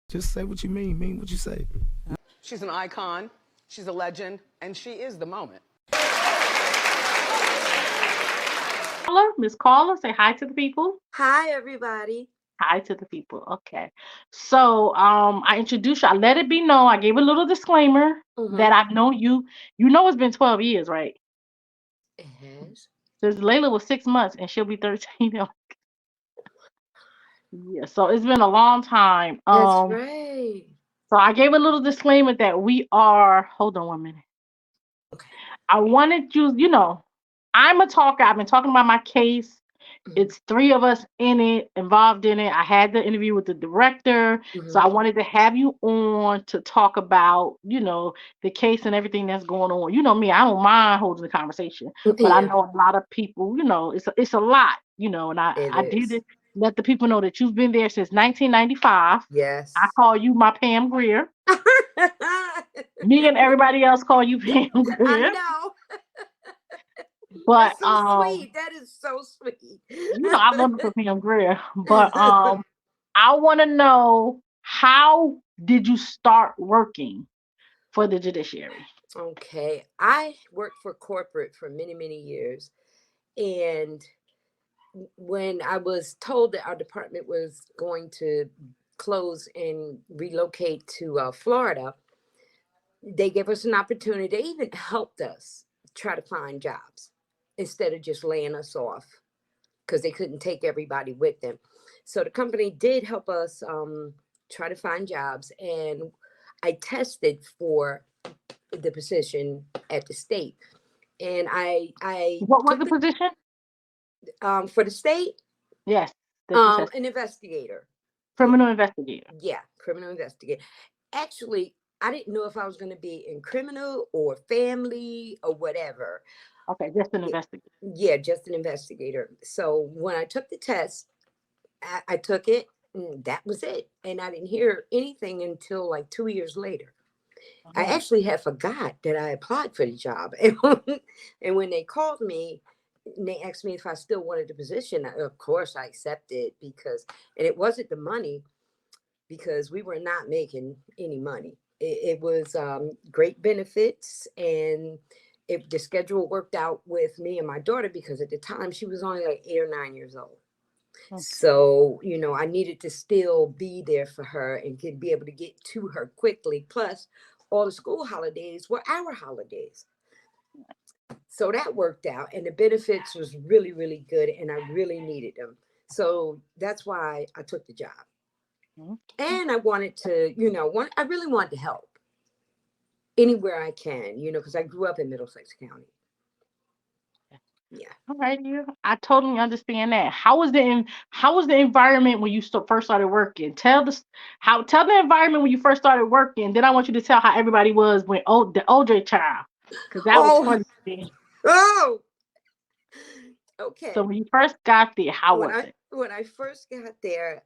Just say what you mean what you say. She's an icon, she's a legend, and she is the moment. Miss Carla, say hi to the people. Hi, everybody. Hi to the people. Okay. So I introduced you. I let it be known. I gave a little disclaimer that I've known you. You know it's been 12 years, right? It has. Since Layla was 6 months and she'll be 13 now. Yeah, so it's been a long time. That's right. So I gave a little disclaimer that we are, hold on 1 minute. Okay. I wanted you, I'm a talker. I've been talking about my case. It's 3 of us involved in it. I had the interview with the director. So I wanted to have you on to talk about, the case and everything that's going on. You know me, I don't mind holding the conversation, but I know a lot of people, it's a lot, and I did let the people know that you've been there since 1995. Yes. I call you my Pam Grier. Me and everybody else call you Pam Grier. I know. But that's so sweet. That is so sweet. I love it for Pam Grier. But I want to know, how did you start working for the judiciary? Okay. I worked for corporate for many, many years. And when I was told that our department was going to close and relocate to Florida, they gave us an opportunity. They even helped us try to find jobs instead of just laying us off, because they couldn't take everybody with them. So the company did help us try to find jobs, and I tested for the position at the state. And I What was the position? For the state? Yes. An investigator. Criminal investigator. Yeah, criminal investigator. Actually, I didn't know if I was going to be in criminal or family or whatever. Okay, just an investigator. Yeah, just an investigator. So when I took the test, I took it, and that was it. And I didn't hear anything until like 2 years later. I actually had forgot that I applied for the job. And when they called me, and they asked me if I still wanted the position, of course I accepted, and it wasn't the money, because we were not making any money. It was great benefits, and the schedule worked out with me and my daughter, because at the time she was only like 8 or 9 years old. Okay. So, I needed to still be there for her and be able to get to her quickly. Plus, all the school holidays were our holidays. So that worked out, and the benefits was really, really good, and I really needed them. So that's why I took the job. And I wanted to, I really wanted to help anywhere I can, because I grew up in Middlesex County. Yeah. All right, I totally understand that. How was the environment when you first started working? Tell the environment when you first started working. Then I want you to tell how everybody was when the OJ child, because that was funny to me. Oh, okay. So when you first got there, how was it? When I first got there,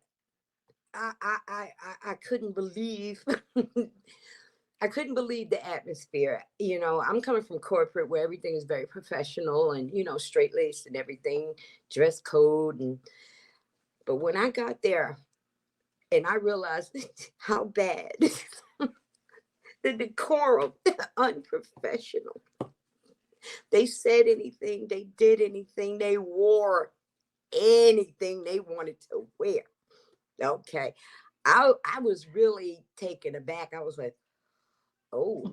I couldn't believe I couldn't believe the atmosphere. I'm coming from corporate where everything is very professional and, straight-laced and everything, dress code. But when I got there and I realized how bad, the decorum, unprofessional. They said anything, they did anything, they wore anything they wanted to wear. Okay. I was really taken aback. I was like, oh.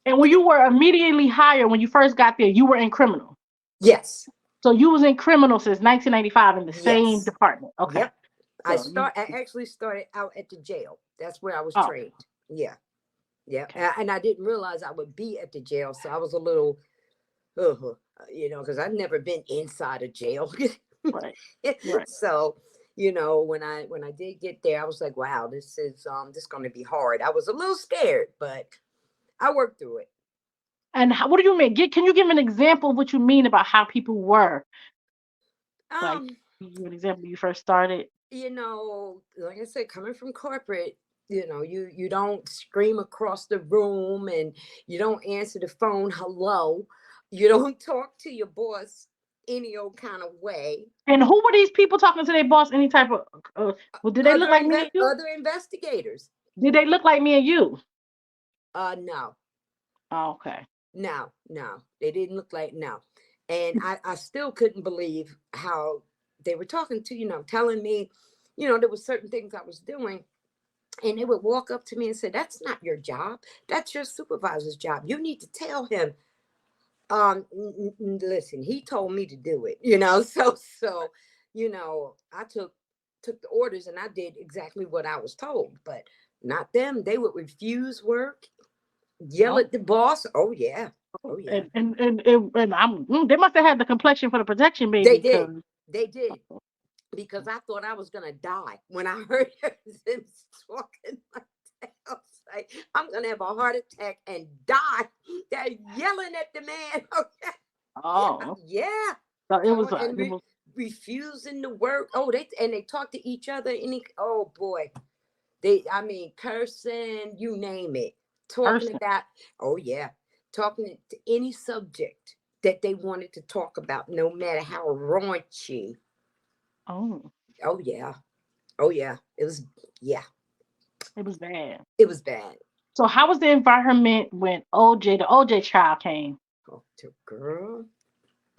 And when you were immediately hired, when you first got there, you were in criminal. Yes. So you was in criminal since 1995 in the same department. Okay. Yep. I actually started out at the jail. That's where I was trained. Yeah. Yeah. Okay. And I didn't realize I would be at the jail. So I was a little, because I've never been inside a jail. Right. Right. So, when I did get there, I was like, wow, this is going to be hard. I was a little scared, but I worked through it. And what do you mean? Can you give an example of what you mean about how people were? Like, give an example when you first started. Like I said, coming from corporate, you don't scream across the room, and you don't answer the phone hello. You don't talk to your boss any old kind of way. And who were these people talking to their boss? Any type of? Well, did they look like me and you? Other investigators. Did they look like me and you? No. Oh, okay. No, they didn't look like no. And I still couldn't believe how they were talking to, telling me, there were certain things I was doing. And they would walk up to me and say, that's not your job. That's your supervisor's job. You need to tell him, listen, he told me to do it, so, I took the orders and I did exactly what I was told, but not them. They would refuse work, yell at the boss. Oh yeah. And they must have had the complexion for the protection, baby. They did. Because I thought I was gonna die when I heard them talking like that. I was like, I'm gonna have a heart attack and die. They're yelling at the man. Okay. Oh. Yeah. So it was refusing to work. Oh, they talk to each other. Oh boy. Cursing, you name it. Talking about, oh yeah. Talking to any subject that they wanted to talk about, no matter how raunchy. Oh yeah. It was bad. It was bad. So how was the environment when the OJ trial came? Oh, girl,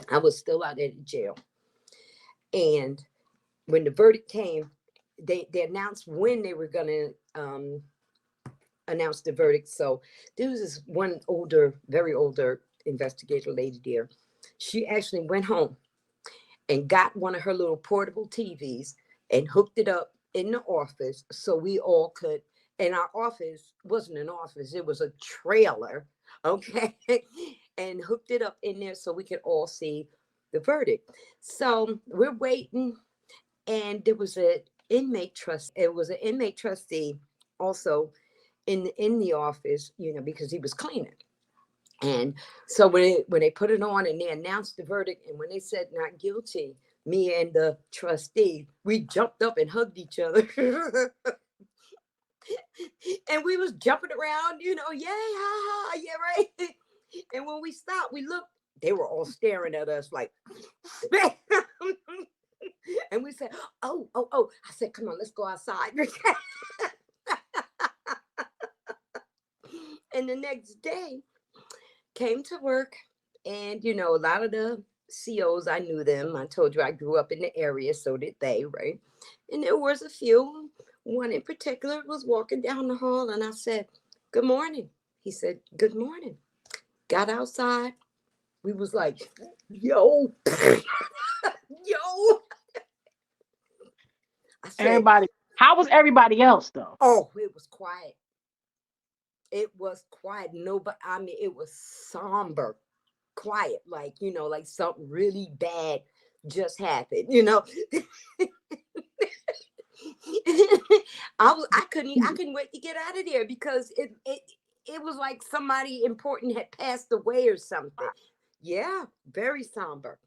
I was still out at the jail. And when the verdict came, they announced when they were gonna announce the verdict. So there was this one very older investigator lady there. She actually went home and got one of her little portable TVs and hooked it up in the office so we all could. And our office wasn't an office, it was a trailer, okay? And hooked it up in there so we could all see the verdict. So we're waiting, and there was an inmate trustee. It was an inmate trustee also in the office, because he was cleaning. And so when they put it on and they announced the verdict, and when they said not guilty, me and the trustee, we jumped up and hugged each other. And we was jumping around, yay, ha ha, yeah, right. And when we stopped, we looked, they were all staring at us like, and we said, oh. I said, come on, let's go outside. And the next day, came to work, and a lot of the COs, I knew them. I told you I grew up in the area, so did they, right? And there was a few. One in particular was walking down the hall, and I said, good morning. He said, good morning. Got outside. We was like, yo. Yo. I said, everybody. How was everybody else though? Oh, it was quiet. It was quiet. Nobody, it was somber, quiet, like, like something really bad just happened, I couldn't wait to get out of there, because it was like somebody important had passed away or something. Yeah, very somber.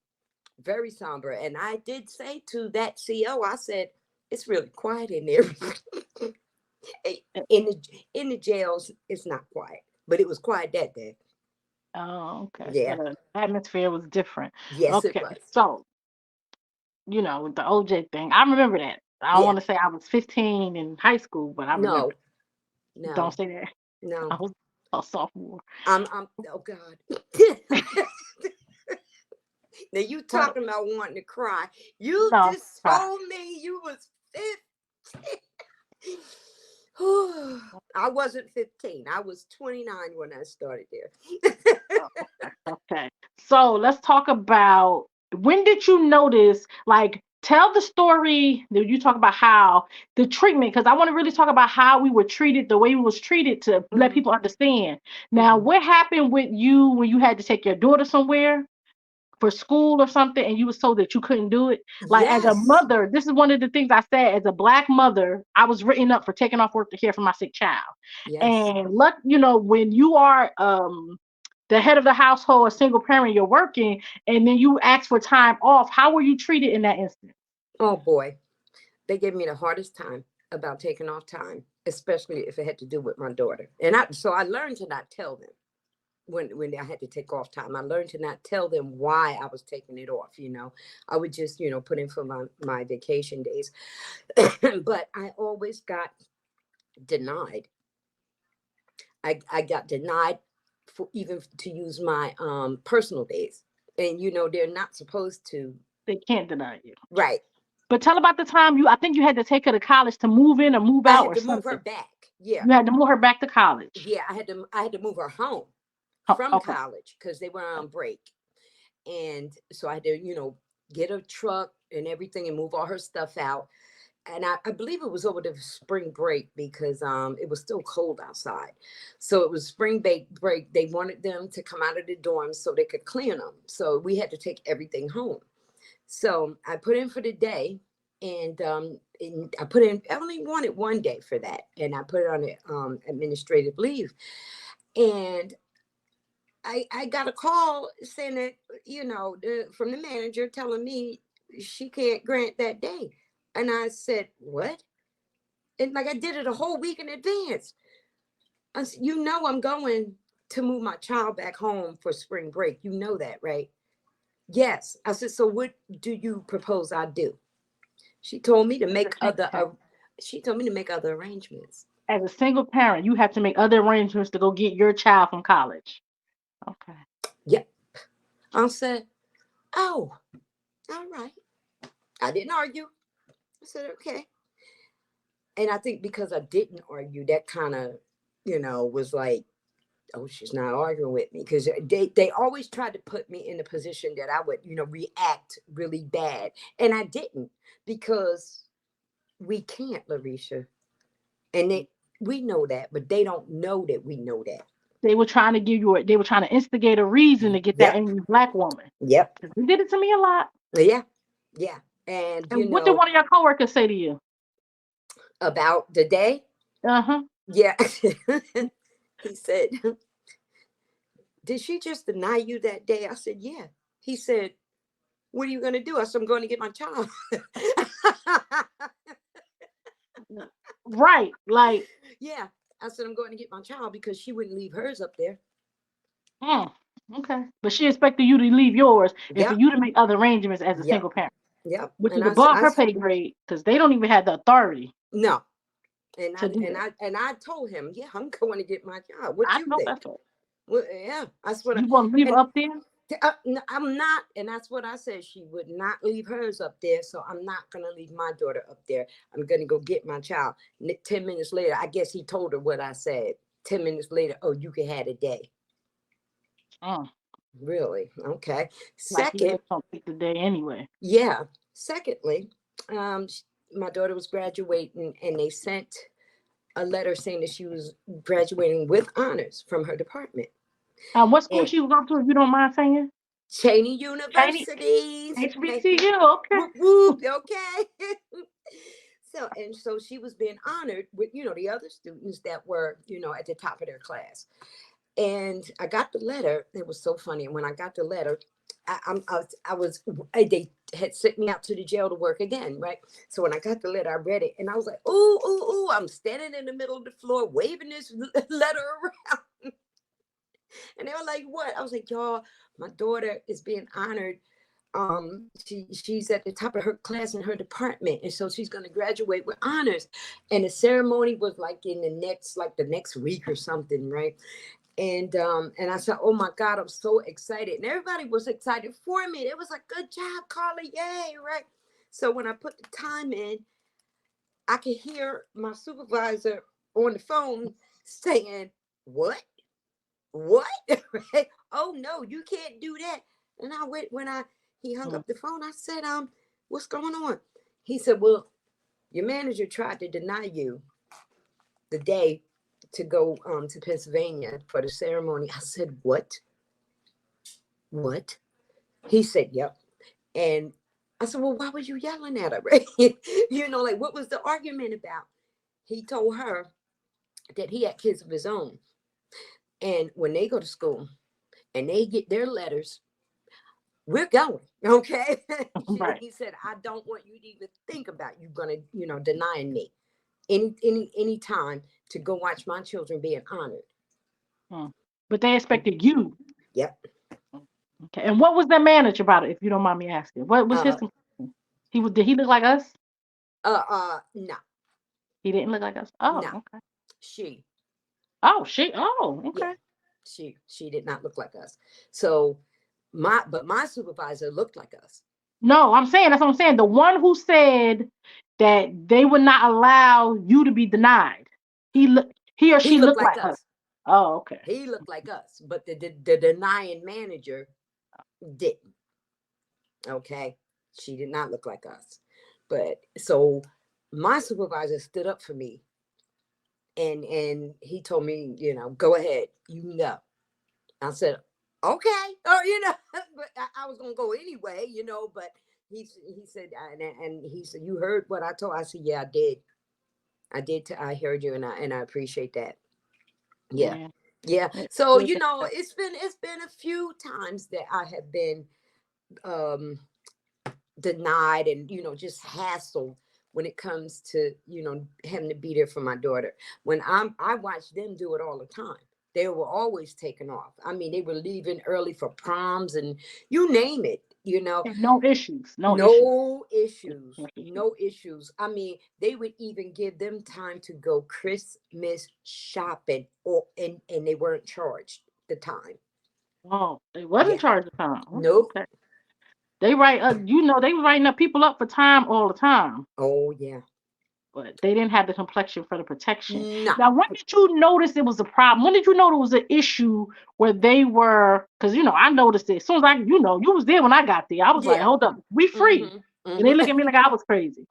Very somber. And I did say to that CO, I said, it's really quiet in there. In the jails, it's not quiet, but it was quiet that day. Oh, okay. Yeah. So the atmosphere was different. Yes, okay. It was. So, with the OJ thing, I remember that. I don't want to say I was 15 in high school, but I remember. No. Don't say that. No. I was a sophomore. I'm oh God. Now you talking about wanting to cry. You just told me you was 15. I wasn't 15. I was 29 when I started there. Okay. So let's talk about, when did you notice, tell the story that you talk about how the treatment, because I want to really talk about how we were treated, the way we was treated, to let people understand. Now, what happened with you when you had to take your daughter somewhere for school or something, and you was told that you couldn't do it? As a mother, this is one of the things I said. As a Black mother, I was written up for taking off work to care for my sick child. And when you are the head of the household, a single parent, you're working, and then you ask for time off, how were you treated in that instance? Oh boy, they gave me the hardest time about taking off time, especially if it had to do with my daughter. And so I learned to not tell them. when I had to take off time. I learned to not tell them why I was taking it off. I would just, put in for my vacation days. But I always got denied. I got denied for even to use my personal days. And they're not supposed to. They can't deny you. Right. But tell about the time I think you had to take her to college to move in or move I out had or to move her something. back. Yeah. You had to move her back to college. Yeah, I had to move her home Oh, from okay. college because they were on break. And so I had to, get a truck and everything and move all her stuff out. And I believe it was over the spring break because it was still cold outside. So it was spring break. They wanted them to come out of the dorms so they could clean them. So we had to take everything home. So I put in for the day, and I put in. I only wanted one day for that, and I put it on administrative leave. And I got a call saying that from the manager telling me she can't grant that day, and I said, what? And like I did it a whole week in advance. I said, I'm going to move my child back home for spring break. You know that, right? Yes. I said, so what do you propose I do? She told me to make other arrangements. As a single parent, you have to make other arrangements to go get your child from college. Okay. Yep. I said, oh, all right. I didn't argue. I said, okay. And I think because I didn't argue, that kind of, was like, oh, she's not arguing with me. Because they always tried to put me in a position that I would, react really bad. And I didn't, because we can't, Larisha. And we know that, but they don't know that we know that. They were trying to they were trying to instigate a reason to get that Yep. angry black woman. Yep. They did it to me a lot. Yeah. Yeah. And, And what did one of your coworkers say to you? About the day? Uh-huh. Yeah. He said, did she just deny you that day? I said, yeah. He said, what are you going to do? I said, I'm going to get my child. Right. Like, yeah. I said, I'm going to get my child because she wouldn't leave hers up there. Okay. But she expected you to leave yours and for Yep. you to make other arrangements as a Yep. single parent. Yep. Which And is above her pay grade, because they don't even have the authority. No. And to I told him, yeah, I'm going to get my child. What I you know think? that's right. Well, yeah, that's what You want to leave her up there? No, I'm not, and that's what I said. She would not leave hers up there, so I'm not gonna leave my daughter up there. I'm gonna go get my child. 10 minutes later, I guess he told her what I said. 10 minutes later, oh, you can have a day. Really? Okay. Like you Second, don't pick the day anyway. yeah. Secondly, my daughter was graduating, and they sent a letter saying that she was graduating with honors from her department. What school she was going to, if you don't mind saying? Cheney University. HBCU, okay. Whoop, whoop, okay. So she was being honored with, the other students that were, at the top of their class. And I got the letter. It was so funny. And when I got the letter, they had sent me out to the jail to work again, right? So when I got the letter, I read it, and I was like, ooh, ooh, ooh! I'm standing in the middle of the floor, waving this letter around, and they were like, "What?" I was like, "Y'all, my daughter is being honored. She's at the top of her class in her department, and so she's going to graduate with honors." And the ceremony was like in the next week or something, right? And I said, oh my God, I'm so excited. And everybody was excited for me. It was like, good job, Carla, yay, right? So when I put the time in, I could hear my supervisor on the phone saying, what? Right? Oh no, you can't do that. And he hung up the phone, I said, what's going on? He said, well, your manager tried to deny you the day to go to Pennsylvania for the ceremony. I said, what? He said, yep. And I said, well, why was you yelling at her? Like, what was the argument about? He told her that he had kids of his own. And when they go to school and they get their letters, we're going, okay? Right. He said, I don't want you to even think about you gonna, denying me any time to go watch my children being honored. But they expected you. Yep. Okay. And what was the manager about it, if you don't mind me asking? What was his complaint? Did he look like us? No, He didn't look like us. Oh, no. okay. She, Oh, yeah, okay. she did not look like us. So my supervisor looked like us. No, that's what I'm saying. The one who said that they would not allow you to be denied. He or He she looked looked like like us. us. Oh, okay. He looked like us, but the denying manager didn't. Okay, she did not look like us. But so my supervisor stood up for me, and he told me, go ahead, I said, okay, or but I was gonna go anyway, but he said, and he said, you heard what I told. I said, yeah, I did. I heard you, and I appreciate that. Yeah. Yeah. So it's been a few times that I have been denied, and just hassled when it comes to having to be there for my daughter. When I watch them do it all the time. They were always taking off. I mean, they were leaving early for proms and you name it, And no issues. No issues. I mean, they would even give them time to go Christmas shopping, and they weren't charged the time. Oh, they wasn't Yeah. charged the time. Nope. Okay. They they were writing up people up for time all the time. Oh yeah. But they didn't have the complexion for the protection. No. Now, when did you notice it was a problem? When did you know there was an issue where they were? Because I noticed it as soon as you was there when I got there. I was like, Yeah. hold up, we free. Mm-hmm. And they look at me like I was crazy.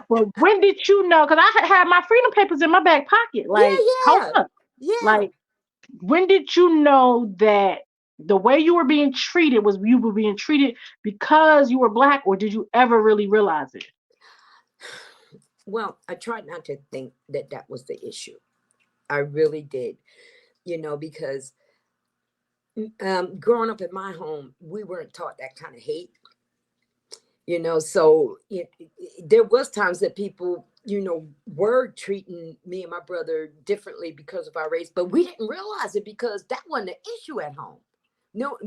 But when did you know? Because I had my freedom papers in my back pocket. Like, hold up. Yeah. Like, when did you know that the way you were being treated was you were being treated because you were Black, or did you ever really realize it? Well, I tried not to think that was the issue. I really did, because growing up in my home, we weren't taught that kind of hate. So there was times that people, were treating me and my brother differently because of our race, but we didn't realize it because that wasn't an issue at home. No,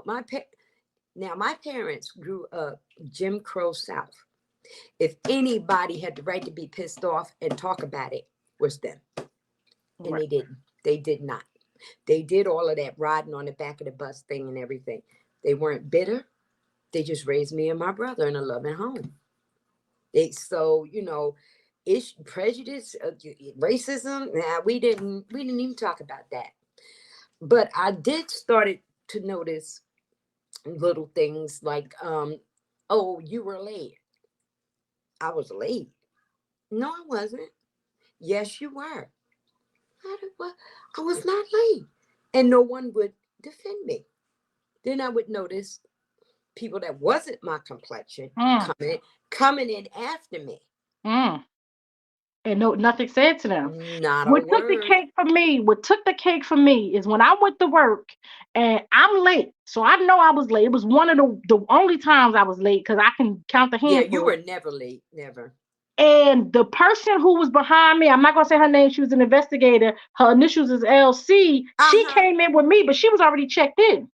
my parents grew up Jim Crow South. If anybody had the right to be pissed off and talk about it, was them. And Right. they didn't. They did not. They did all of that riding on the back of the bus thing and everything. They weren't bitter. They just raised me and my brother in a loving home. Prejudice, racism. Nah, we didn't even talk about that. But I did started to notice little things like, oh, you were late. I was late. No, I wasn't. Yes, you were. I was not late. And no one would defend me. Then I would notice people that wasn't my complexion coming in after me. And nothing said to them. Not a What word. took the cake for me is when I went to work and I'm late. So I know I was late. It was one of the only times I was late because I can count the handful. Yeah, you were never late. Never. And the person who was behind me, I'm not going to say her name. She was an investigator. Her initials is LC. She came in with me, but she was already checked in.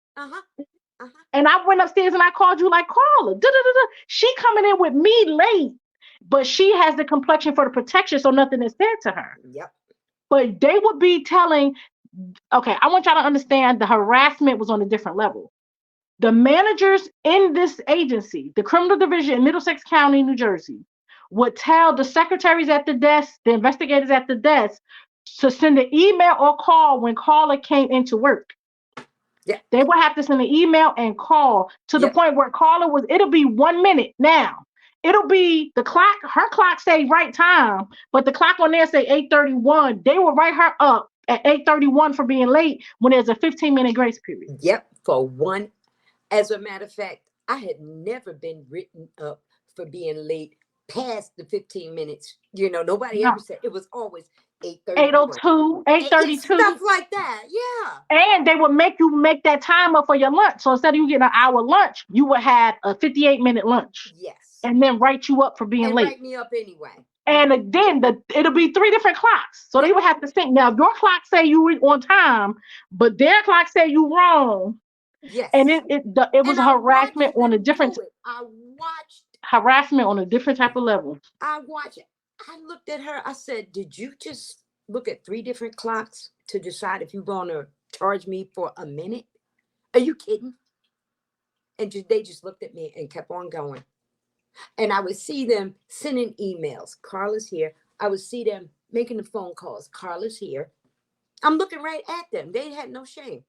And I went upstairs and I called you like, Carla. She coming in with me late, but she has the complexion for the protection, so nothing is said to her. Yep. But they would be telling, okay, I want y'all to understand the harassment was on a different level. The managers in this agency, the criminal division in Middlesex County, New Jersey, would tell the secretaries at the desk, the investigators at the desk, to send an email or call when Carla came into work. Yeah. They would have to send an email and call to the point where Carla it'll be 1 minute now. It'll be the clock, her clock say right time, but the clock on there say 8:31. They will write her up at 8:31 for being late when there's a 15-minute grace period. Yep, for one. As a matter of fact, I had never been written up for being late past the 15 minutes. Nobody ever said. It was always 8:02, 8:32. Stuff like that, yeah. And they would make you make that time up for your lunch. So instead of you getting an hour lunch, you would have a 58-minute lunch. Yes. And then write you up for being late. Write me up anyway. And then it'll be 3 different clocks. So they would have to sync. Now, if your clock say you were on time, but their clock say you wrong, and Yes. it was And I harassment watched on a them different do it. I watched type of level. I looked at her. I said, did you just look at 3 different clocks to decide if you're going to charge me for a minute? Are you kidding? And they just looked at me and kept on going. And I would see them sending emails. Carla's here. I would see them making the phone calls. Carla's here. I'm looking right at them. They had no shame.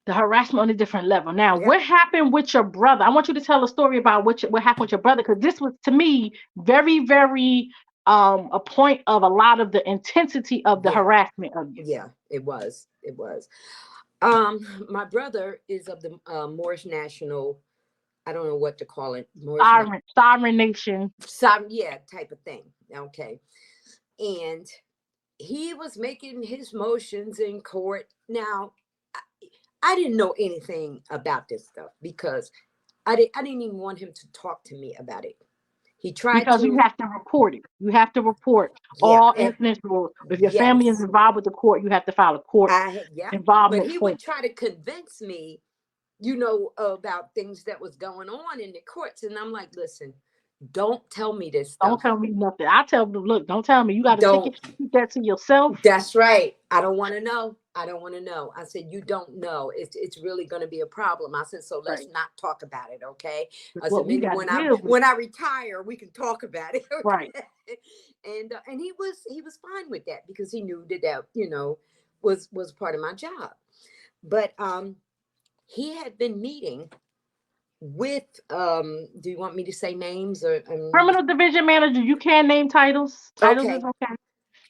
The harassment on a different level. Now, Yeah. what happened with your brother? I want you to tell a story about what happened with your brother, because this was, to me, very, very a point of a lot of the intensity of the harassment of you. Yeah, it was. My brother is of the Moorish National, I don't know what to call it. Sovereign nation. Yeah, type of thing. Okay. And he was making his motions in court. Now, I didn't know anything about this stuff because I didn't even want him to talk to me about it. He tried Because to. you have to report it. You have to report Yeah, all incidents. If your family is yes. involved with the court, you have to file a court Yeah. But involvement he form. would try to convince me, about things that was going on in the courts. And I'm like, listen, don't tell me this stuff. Don't tell me nothing. I tell them, look, don't tell me. You got to keep that to yourself. That's right. I don't want to know. I said, you don't know. It's really going to be a problem. I said, so let's not talk about it. Okay. I said, maybe when I retire, we can talk about it. Okay? Right. And he was fine with that because he knew that was part of my job. But he had been meeting with do you want me to say names or criminal division manager? You can name titles. Titles is okay.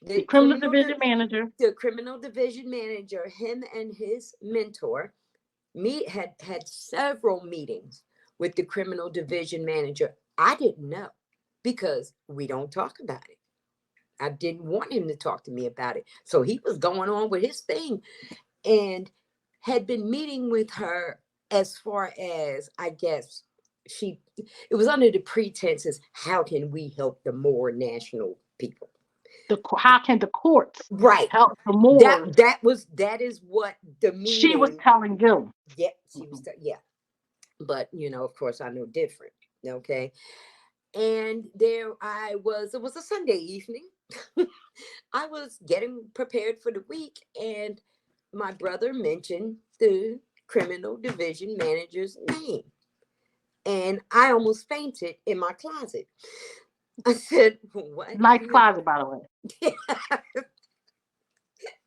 The criminal division manager. The criminal division manager, him and his mentor, had several meetings with the criminal division manager. I didn't know because we don't talk about it. I didn't want him to talk to me about it. So he was going on with his thing and had been meeting with her as far as, I guess, it was under the pretenses, how can we help the more national people? How can the courts help the more? That is what the meeting. She was telling you. Yeah, But of course, I know different. Okay, and there I was. It was a Sunday evening. I was getting prepared for the week, and my brother mentioned the criminal division manager's name, and I almost fainted in my closet. I said, what? Nice closet, by the way.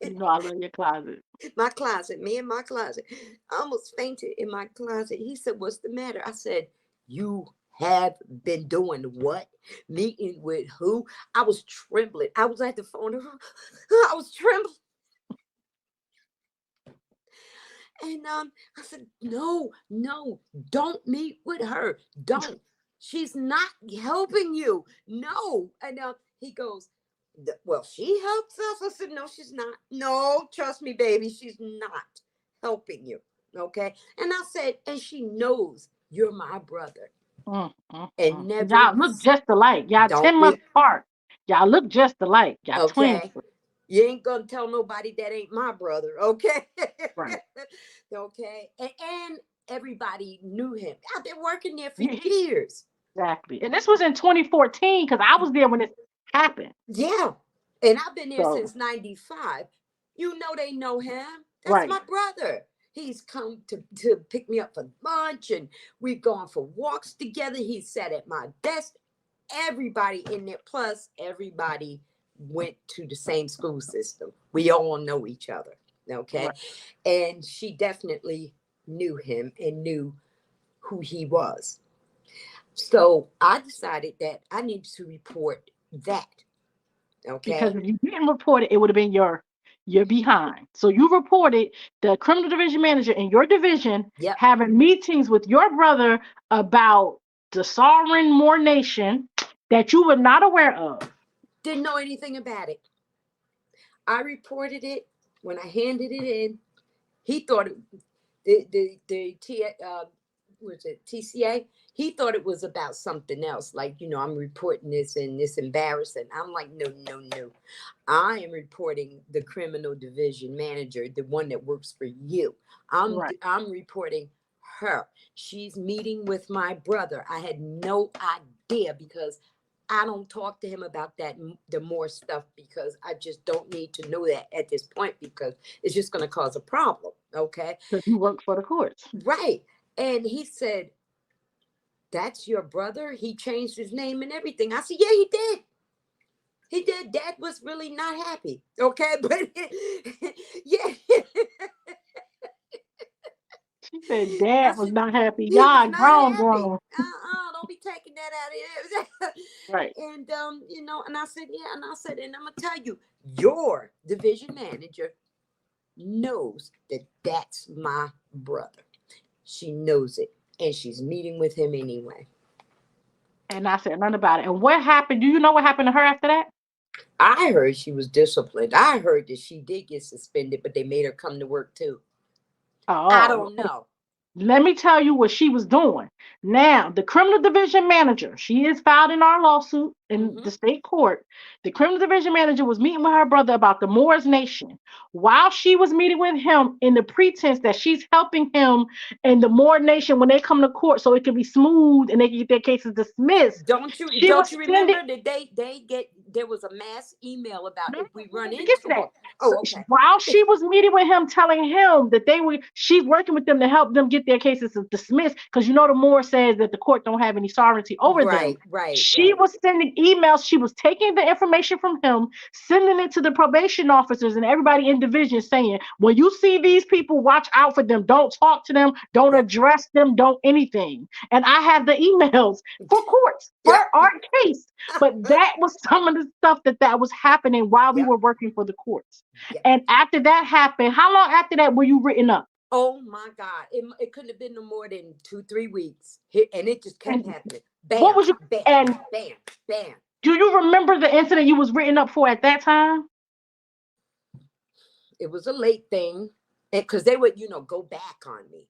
I love your closet. My closet, me and my closet. I almost fainted in my closet. He said, what's the matter? I said, you have been doing what? Meeting with who? I was trembling. I was at the phone. I was trembling. And I said, no, don't meet with her. Don't. She's not helping you. No. And he goes, well, she helps us. I said, no, she's not. No, trust me, baby. She's not helping you. Okay. And I said, and she knows you're my brother. And never. Y'all look just alike. Y'all 10 months apart. Y'all look just alike. Y'all twins. You ain't gonna tell nobody that ain't my brother, okay? Right. Okay. And everybody knew him. I've been working there for years. Exactly. And this was in 2014 because I was there when it happened. Yeah. And I've been there since 95. They know him. That's my brother. He's come to pick me up for lunch and we've gone for walks together. He sat at my desk. Everybody in there, plus everybody went to the same school system. We all know each other. Okay. Right. And she definitely knew him and knew who he was. So I decided that I needed to report that. Okay. Because if you didn't report it, it would have been your behind. So you reported the criminal division manager in your division having meetings with your brother about the sovereign Moor nation that you were not aware of. Didn't know anything about it. I reported it. When I handed it in, he thought the was it TCA? He thought it was about something else. Like, I'm reporting this and this embarrassing. I'm like, no, no, no. I am reporting the criminal division manager, the one that works for you. I'm reporting her. She's meeting with my brother. I had no idea because I don't talk to him about the more stuff, because I just don't need to know that at this point, because it's just going to cause a problem. Okay. Because you work for the courts. Right. And he said, that's your brother? He changed his name and everything. I said, yeah, he did. He did. Dad was really not happy. Okay. But yeah. She said Dad was not happy. He was Y'all not happy. grown. Don't be taking that out of here. Right. And and I said, yeah, and I said, and I'm gonna tell you, your division manager knows that that's my brother. She knows it, and she's meeting with him anyway. And I said nothing about it. And what happened? Do you know what happened to her after that? I heard she was disciplined. I heard that she did get suspended, but they made her come to work too. Oh, I don't know. Let me tell you what she was doing. Now, the criminal division manager, she is filed in our lawsuit in the state court. The criminal division manager was meeting with her brother about the Moors Nation. While she was meeting with him in the pretense that she's helping him and the Moor Nation when they come to court so it can be smooth and they can get their cases dismissed. Don't you remember that there was a mass email about if we run into it. Oh, okay. While she was meeting with him, telling him that she's working with them to help them get their cases dismissed, because the Moore says that the court don't have any sovereignty over them. Right. She was sending emails. She was taking the information from him, sending it to the probation officers and everybody in division, saying, when you see these people, watch out for them. Don't talk to them. Don't address them. Don't anything. And I have the emails for courts for our case. But that was some of the stuff that was happening while we were working for the courts. And after that happened, how long after that were you written up? Oh my God. It couldn't have been no more than 2-3 weeks. And it just kept happening. Bam, what was you bam, and bam, bam. Do you remember the incident you was written up for at that time? It was a late thing. And because they would, go back on me.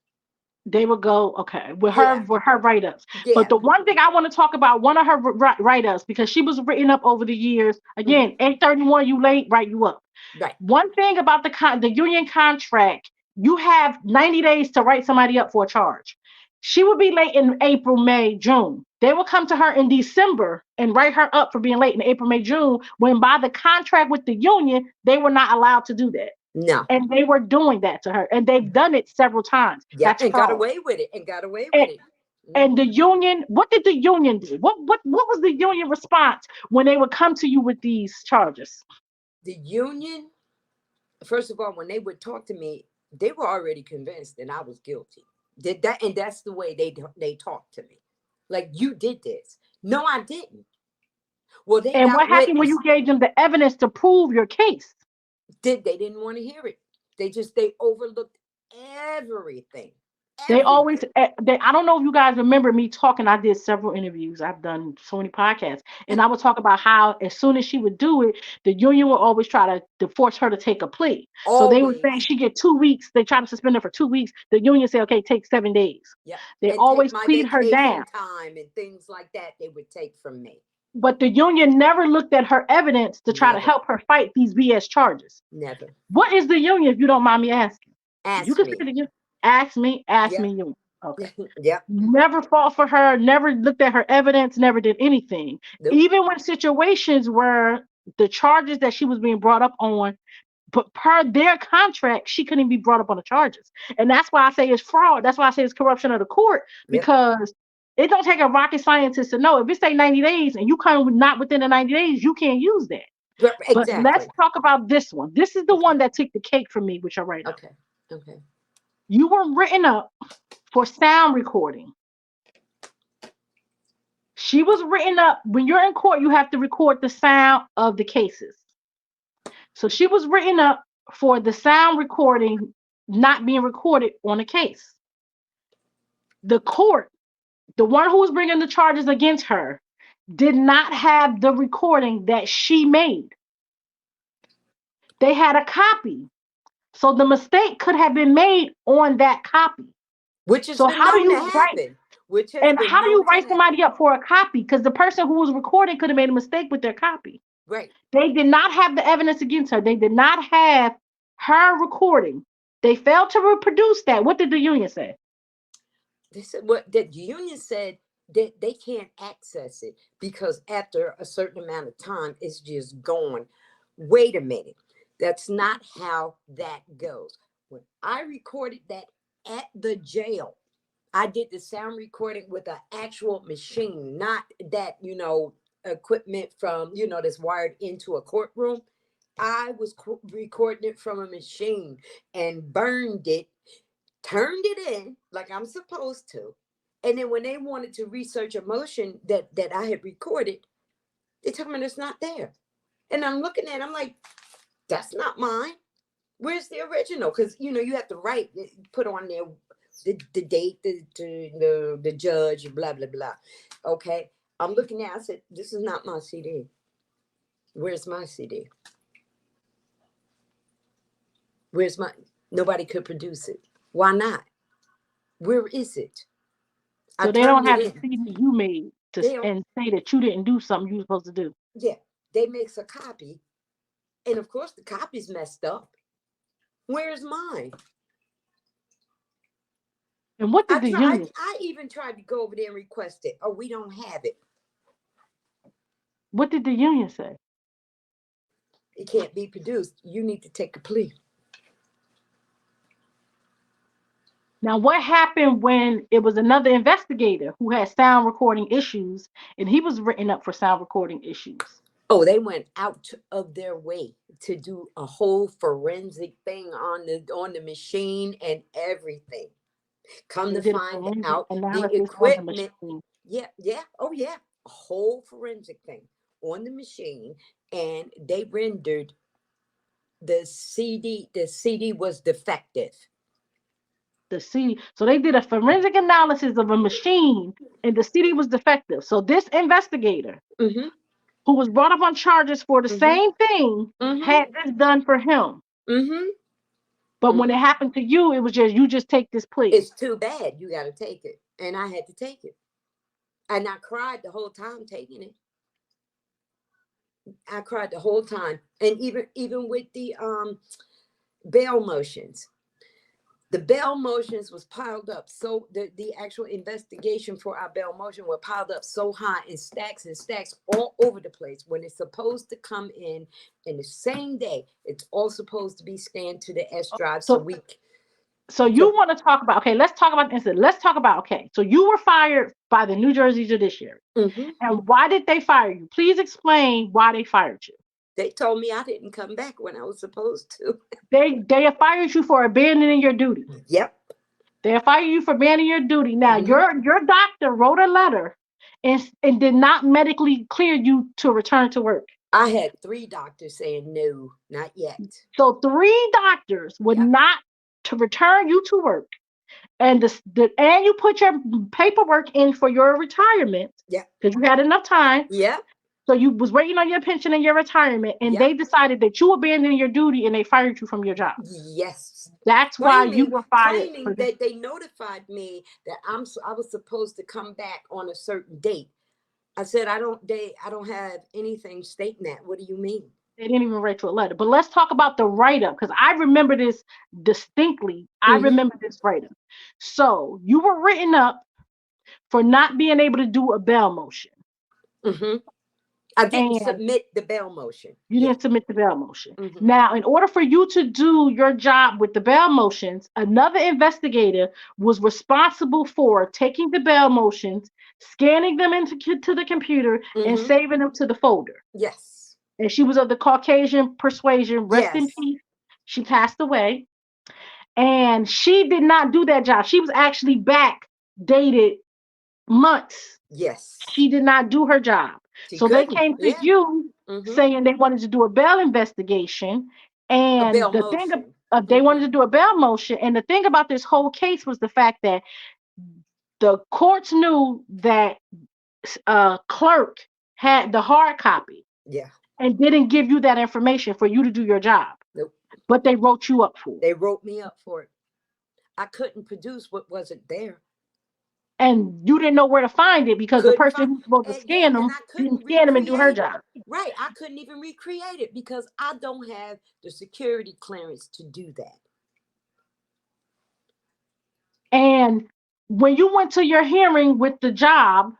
They would go, okay, with her write-ups. Yeah. But the one thing I want to talk about, one of her write-ups, because she was written up over the years. Again, 831, you late, write you up. Right. One thing about the union contract, you have 90 days to write somebody up for a charge. She would be late in April, May, June. They will come to her in December and write her up for being late in April, May, June, when by the contract with the union, they were not allowed to do that. No. And they were doing that to her. And they've done it several times. Yeah, That's and fraud. got away with it. And the union, what did the union do? What was the union response when they would come to you with these charges? The union, first of all, when they would talk to me, they were already convinced that I was guilty. And that's the way they talked to me. Like, you did this. No, I didn't. Well, and what happened when you gave them the evidence to prove your case? They didn't want to hear it. They overlooked everything. They always, I don't know if you guys remember me talking. I did several interviews. I've done so many podcasts. And I would talk about how as soon as she would do it, the union would always try to force her to take a plea. Always. So they would say she get 2 weeks. They try to suspend her for 2 weeks. The union say, okay, take 7 days. Yeah. They always plead her down. Time and things like that they would take from me. But the union never looked at her evidence to try to help her fight these BS charges. Never. What is the union, if you don't mind me asking? Ask me. Union. Okay. Yeah. Never fought for her, never looked at her evidence, never did anything. Nope. Even when situations where the charges that she was being brought up on, but per their contract, she couldn't be brought up on the charges. And that's why I say it's fraud. That's why I say it's corruption of the court, because it don't take a rocket scientist to know if it say 90 days and you come not within the 90 days, you can't use that. Exactly. But let's talk about this one. This is the one that took the cake for me, which I write up. Okay. You were written up for sound recording. She was written up. When you're in court, you have to record the sound of the cases. So she was written up for the sound recording not being recorded on a case. The court, the one who was bringing the charges against her, did not have the recording that she made. They had a copy. So the mistake could have been made on that copy. Which has So been how do known to you write? happen. Which has And been how do you known to write happen. somebody up for a copy? Because the person who was recording could have made a mistake with their copy. Right. They did not have the evidence against her. They did not have her recording. They failed to reproduce that. What did the union say? They said what the union said that they can't access it because after a certain amount of time, it's just gone. Wait a minute. That's not how that goes. When I recorded that at the jail, I did the sound recording with an actual machine, not that, equipment from, that's wired into a courtroom. I was recording it from a machine and burned it, turned it in like I'm supposed to. And then when they wanted to research a motion that I had recorded, they told me it's not there. And I'm looking at it, I'm like, that's not mine. Where's the original? Because, you have to write, put on there the date, the judge, blah, blah, blah. Okay. I'm looking at it, I said, this is not my CD. Where's my CD? Nobody could produce it. Why not? Where is it? So I they don't turned have it the in. CD you made They don't, and say that you didn't do something you were supposed to do. yeah, they makes a copy. And of course the copy's messed up. Where's mine? And what did the union? I even tried to go over there and request it. Oh, we don't have it. What did the union say? It can't be produced. You need to take a plea. Now, what happened when it was another investigator who had sound recording issues and he was written up for sound recording issues? Oh, they went out of their way to do a whole forensic thing on the machine and everything. Come They to did a find forensic out, the analysis on the equipment. machine. Yeah. Oh, yeah. A whole forensic thing on the machine. And they rendered the CD was defective. The CD. So they did a forensic analysis of a machine and the CD was defective. So this investigator Mm-hmm. who was brought up on charges for the same thing had this done for him. Mm-hmm. But when it happened to you, it was you just take this plea. It's too bad. You got to take it. And I had to take it. And I cried the whole time taking it. I cried the whole time. And even with the bail motions. The bail motions was piled up. So the actual investigation for our bail motion were piled up so high in stacks and stacks all over the place. When it's supposed to come in the same day, it's all supposed to be scanned to the S drive. So you want to talk about, okay, let's talk about the incident. Let's talk about, okay, so you were fired by the New Jersey Judiciary. Mm-hmm. And why did they fire you? Please explain why they fired you. They told me I didn't come back when I was supposed to. They fired you for abandoning your duty. Yep. They fired you for abandoning your duty. Now, Mm-hmm. your doctor wrote a letter and did not medically clear you to return to work. I had 3 doctors saying no, not yet. So 3 doctors would not to return you to work. And and you put your paperwork in for your retirement. Yeah. Because you had enough time. Yeah. So you was waiting on your pension and your retirement, and they decided that you abandoned your duty and they fired you from your job. Yes. That's why you were fired. Claiming that they notified me that I was supposed to come back on a certain date. I said, I don't have anything stating that. What do you mean? They didn't even write you a letter. But let's talk about the write-up, because I remember this distinctly. I remember this write-up. So you were written up for not being able to do a bail motion. Mm-hmm. I didn't submit the bail motion. You didn't submit the bail motion. Mm-hmm. Now, in order for you to do your job with the bail motions, another investigator was responsible for taking the bail motions, scanning them into the computer, and saving them to the folder. Yes. And she was of the Caucasian persuasion. Rest in peace. She passed away. And she did not do that job. She was actually backdated months. Yes. She did not do her job. So they came to you saying they wanted to do a bail investigation. And they wanted to do a bail motion. And the thing about this whole case was the fact that the courts knew that clerk had the hard copy. Yeah. And didn't give you that information for you to do your job. Nope. But they wrote you up for it. They wrote me up for it. I couldn't produce what wasn't there. And you didn't know where to find it because the Couldn't person find, who's supposed to and yeah, scan and them I didn't couldn't scan them and do her recreate it. job. Right, I couldn't even recreate it because I don't have the security clearance to do that. And when you went to your hearing with the job,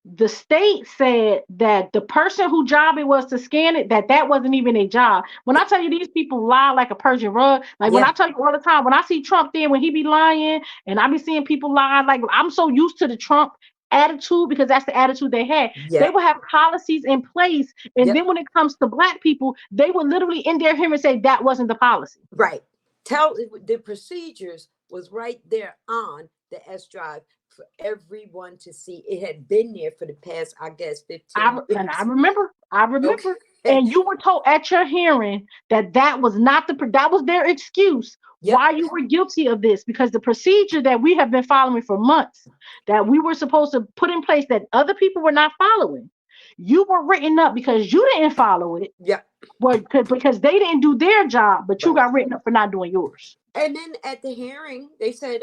the state said that the person whose job it was to scan it, that wasn't even a job. When I tell you these people lie like a Persian rug, like when Yeah. I tell you all the time, when I see Trump there, when he be lying, and I be seeing people lie, like I'm so used to the Trump attitude because that's the attitude they had. They Yep. would have policies in place, and Yep. then when it comes to black people, they would literally in their hearing say that wasn't the policy. Right. The procedures was right there on the S drive for everyone to see. It had been there for the past, I guess, 15 And years. I remember, Okay. and you were told at your hearing that was not that was their excuse Yep. why you were guilty of this, because the procedure that we have been following for months, that we were supposed to put in place that other people were not following, you were written up because you didn't follow it. Yep. Well, because they didn't do their job, but you Right. got written up for not doing yours. And then at the hearing, they said,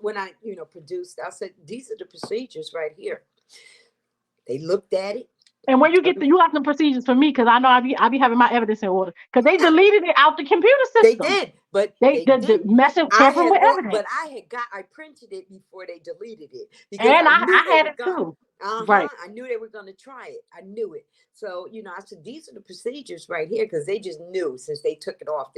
when I, produced, I said, these are the procedures right here. They looked at it. And where you got some procedures for me, because I know I be having my evidence in order, because they deleted it out the computer They system. did, but They didn't. messing tampering with evidence. But I printed it before they deleted it because And I knew I they had were it gonna. too. Right. I knew they were going to try it. I knew it. So, I said, these are the procedures right here, because they just knew since they took it off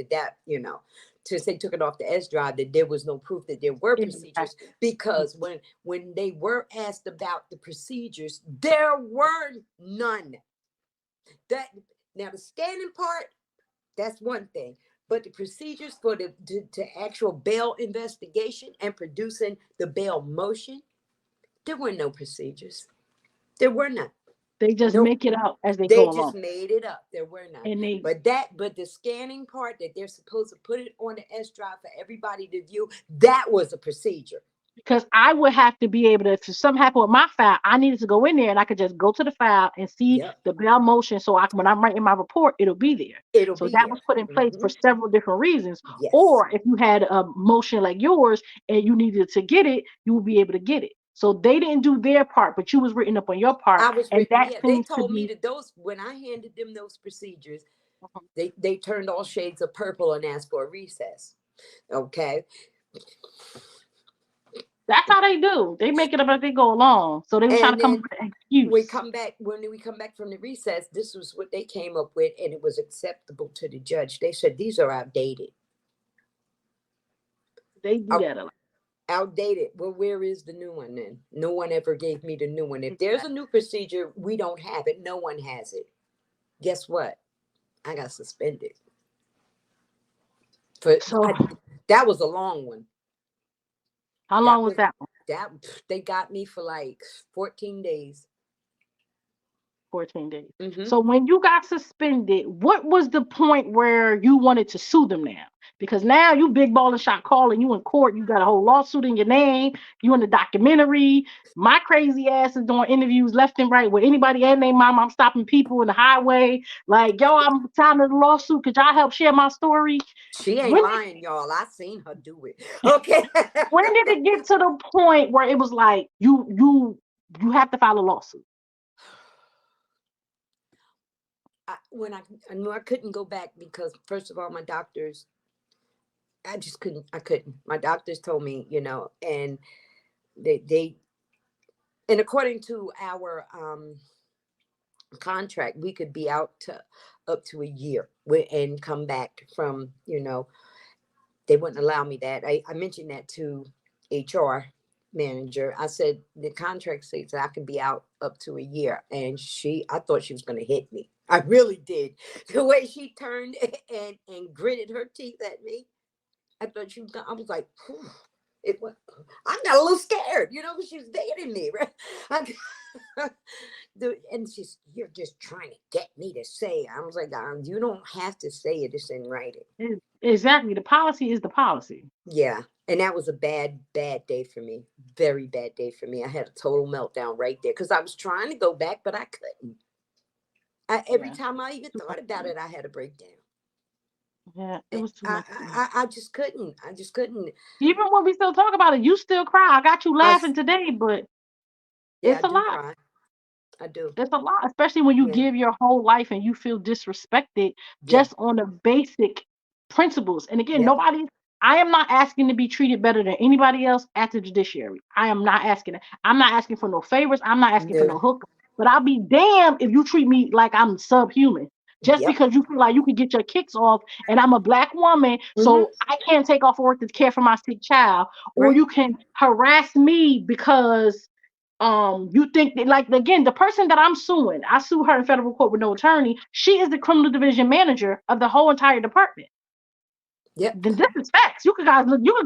since they took it off the S drive, that there was no proof that there were procedures, because when they were asked about the procedures, there were none. Now the scanning part, that's one thing. But the procedures for the actual bail investigation and producing the bail motion, there were no procedures. There were none. They just Nope. make it out as they They go just along. made it up. There were none. And But the scanning part that they're supposed to put it on the S drive for everybody to view, that was a procedure. because I would have to be able to, if something happened with my file, I needed to go in there and I could just go to the file and see Yep. the bail motion. So when I'm writing my report, it'll be there. It'll So be that there. was put in place for several different reasons. Yes. Or if you had a motion like yours and you needed to get it, you would be able to get it. So they didn't do their part, but you was written up on your part. I was And written. that Yeah, they seems to told me be. that when I handed them those procedures, they turned all shades of purple and asked for a recess. Okay. That's how they do. They make it up as they go along. So they were trying to come up with an excuse. When we come back from the recess, this was what they came up with, and it was acceptable to the judge. They said these are outdated. They do that a lot. Outdated. Well, where is the new one then? No one ever gave me the new one. If there's a new procedure, we don't have it. No one has it. Guess what? I got suspended. That was a long one. How long was that one? They got me for like 14 days. 14 days. Mm-hmm. So when you got suspended, what was the point where you wanted to sue them now? Because now you big ball and shot calling, you in court, you got a whole lawsuit in your name, you in the documentary. My crazy ass is doing interviews left and right with anybody and their mom. I'm stopping people in the highway. Like, yo, I'm signing the lawsuit. Could y'all help share my story? She ain't lying, y'all. I seen her do it. Okay. When did it get to the point where it was like you have to file a lawsuit? When I knew I couldn't go back, because first of all, my doctors, I just couldn't. I couldn't. My doctors told me, and they and according to our contract, we could be out to up to a year and come back from, they wouldn't allow me that. I mentioned that to HR manager. I said the contract states that I can be out up to a year, and I thought she was going to hit me. I really did. The way she turned and gritted her teeth at me, I thought she was gonna, I was like, I got a little scared, she was dating me, right? And you're just trying to get me to say it. I was like, you don't have to say it. It's in writing. Exactly. The policy is the policy. Yeah. And that was a bad, bad day for me. Very bad day for me. I had a total meltdown right there because I was trying to go back, but I couldn't. Every time I even thought about it, I had a breakdown. Yeah, it was too I, much for me. I just couldn't. I just couldn't. Even when we still talk about it, you still cry. I got you I, laughing s- today, but yeah, it's I a do lot. cry. I do. It's a lot, especially when you Yeah. give your whole life and you feel disrespected Yeah. just on the basic principles. And again, Yep. I am not asking to be treated better than anybody else at the judiciary. I am not asking it. I'm not asking for no favors. I'm not asking for No. no hook. But I'll be damned if you treat me like I'm subhuman. Just Yep. because you feel like you can get your kicks off and I'm a black woman, Hmm. so I can't take off work to care for my sick child, or Right. you can harass me because you think that, like, again, the person that I'm suing, I sue her in federal court with no attorney. She is the criminal division manager of the whole entire department. Yep. Then this is facts. You can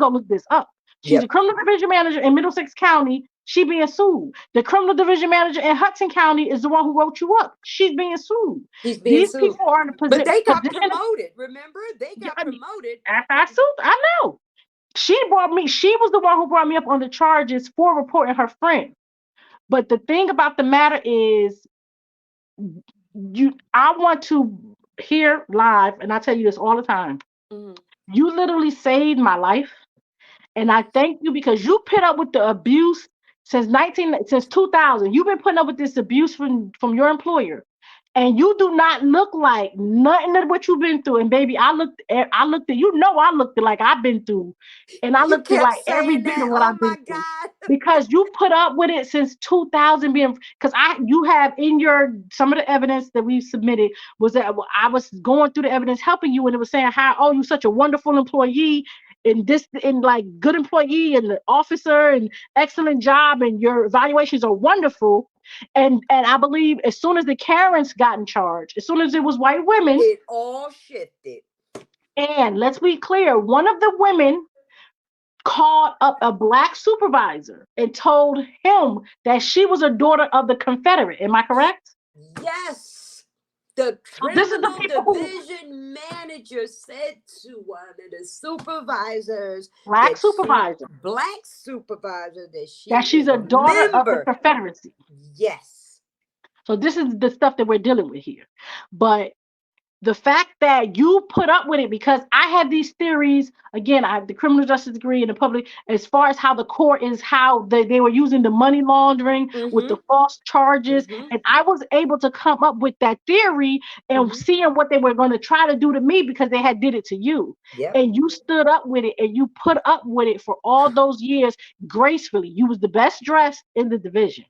go look this up. She's a Yep. criminal division manager in Middlesex County. She being sued. The criminal division manager in Hudson County is the one who wrote you up. She's being sued. He's being These sued. people are in a But they got position. promoted. Remember, they got promoted. After I sued, I know. She was the one who brought me up on the charges for reporting her friend. But the thing about the matter is, I want to hear live, and I tell you this all the time. Hmm. You literally saved my life, and I thank you because you put up with the abuse since 2000. You've been putting up with this abuse from your employer, and you do not look like nothing of what you've been through. And baby, I looked at you know I looked at like I've been through, and I You looked at kept like every saying bit that. of what Oh I've my been through. God. Because you put up with it since 2000 being because you have in your some of the evidence that we submitted was that I was going through the evidence helping you and it was saying how you're such a wonderful employee and like good employee and the officer and excellent job and your evaluations are wonderful. And I believe as soon as the Karens got in charge, as soon as it was white women, It all shifted. and let's be clear, one of the women called up a black supervisor and told him that she was a daughter of the Confederate. Am I correct? Yes. The So this is the criminal people who division manager said to one of the supervisors black that supervisor black supervisor, that she that she's is a a daughter of the member. Confederacy. Yes. So this is the stuff that we're dealing with here. But the fact that you put up with it, because I had these theories, again, I have the criminal justice degree in the public, as far as how the court is, how they were using the money laundering with Mm-hmm. the false charges. Mm-hmm. And I was able to come up with that theory and Mm-hmm. seeing what they were going to try to do to me because they had did it to you. Yep. And you stood up with it and you put up with it for all those years gracefully. You was the best dressed in the division.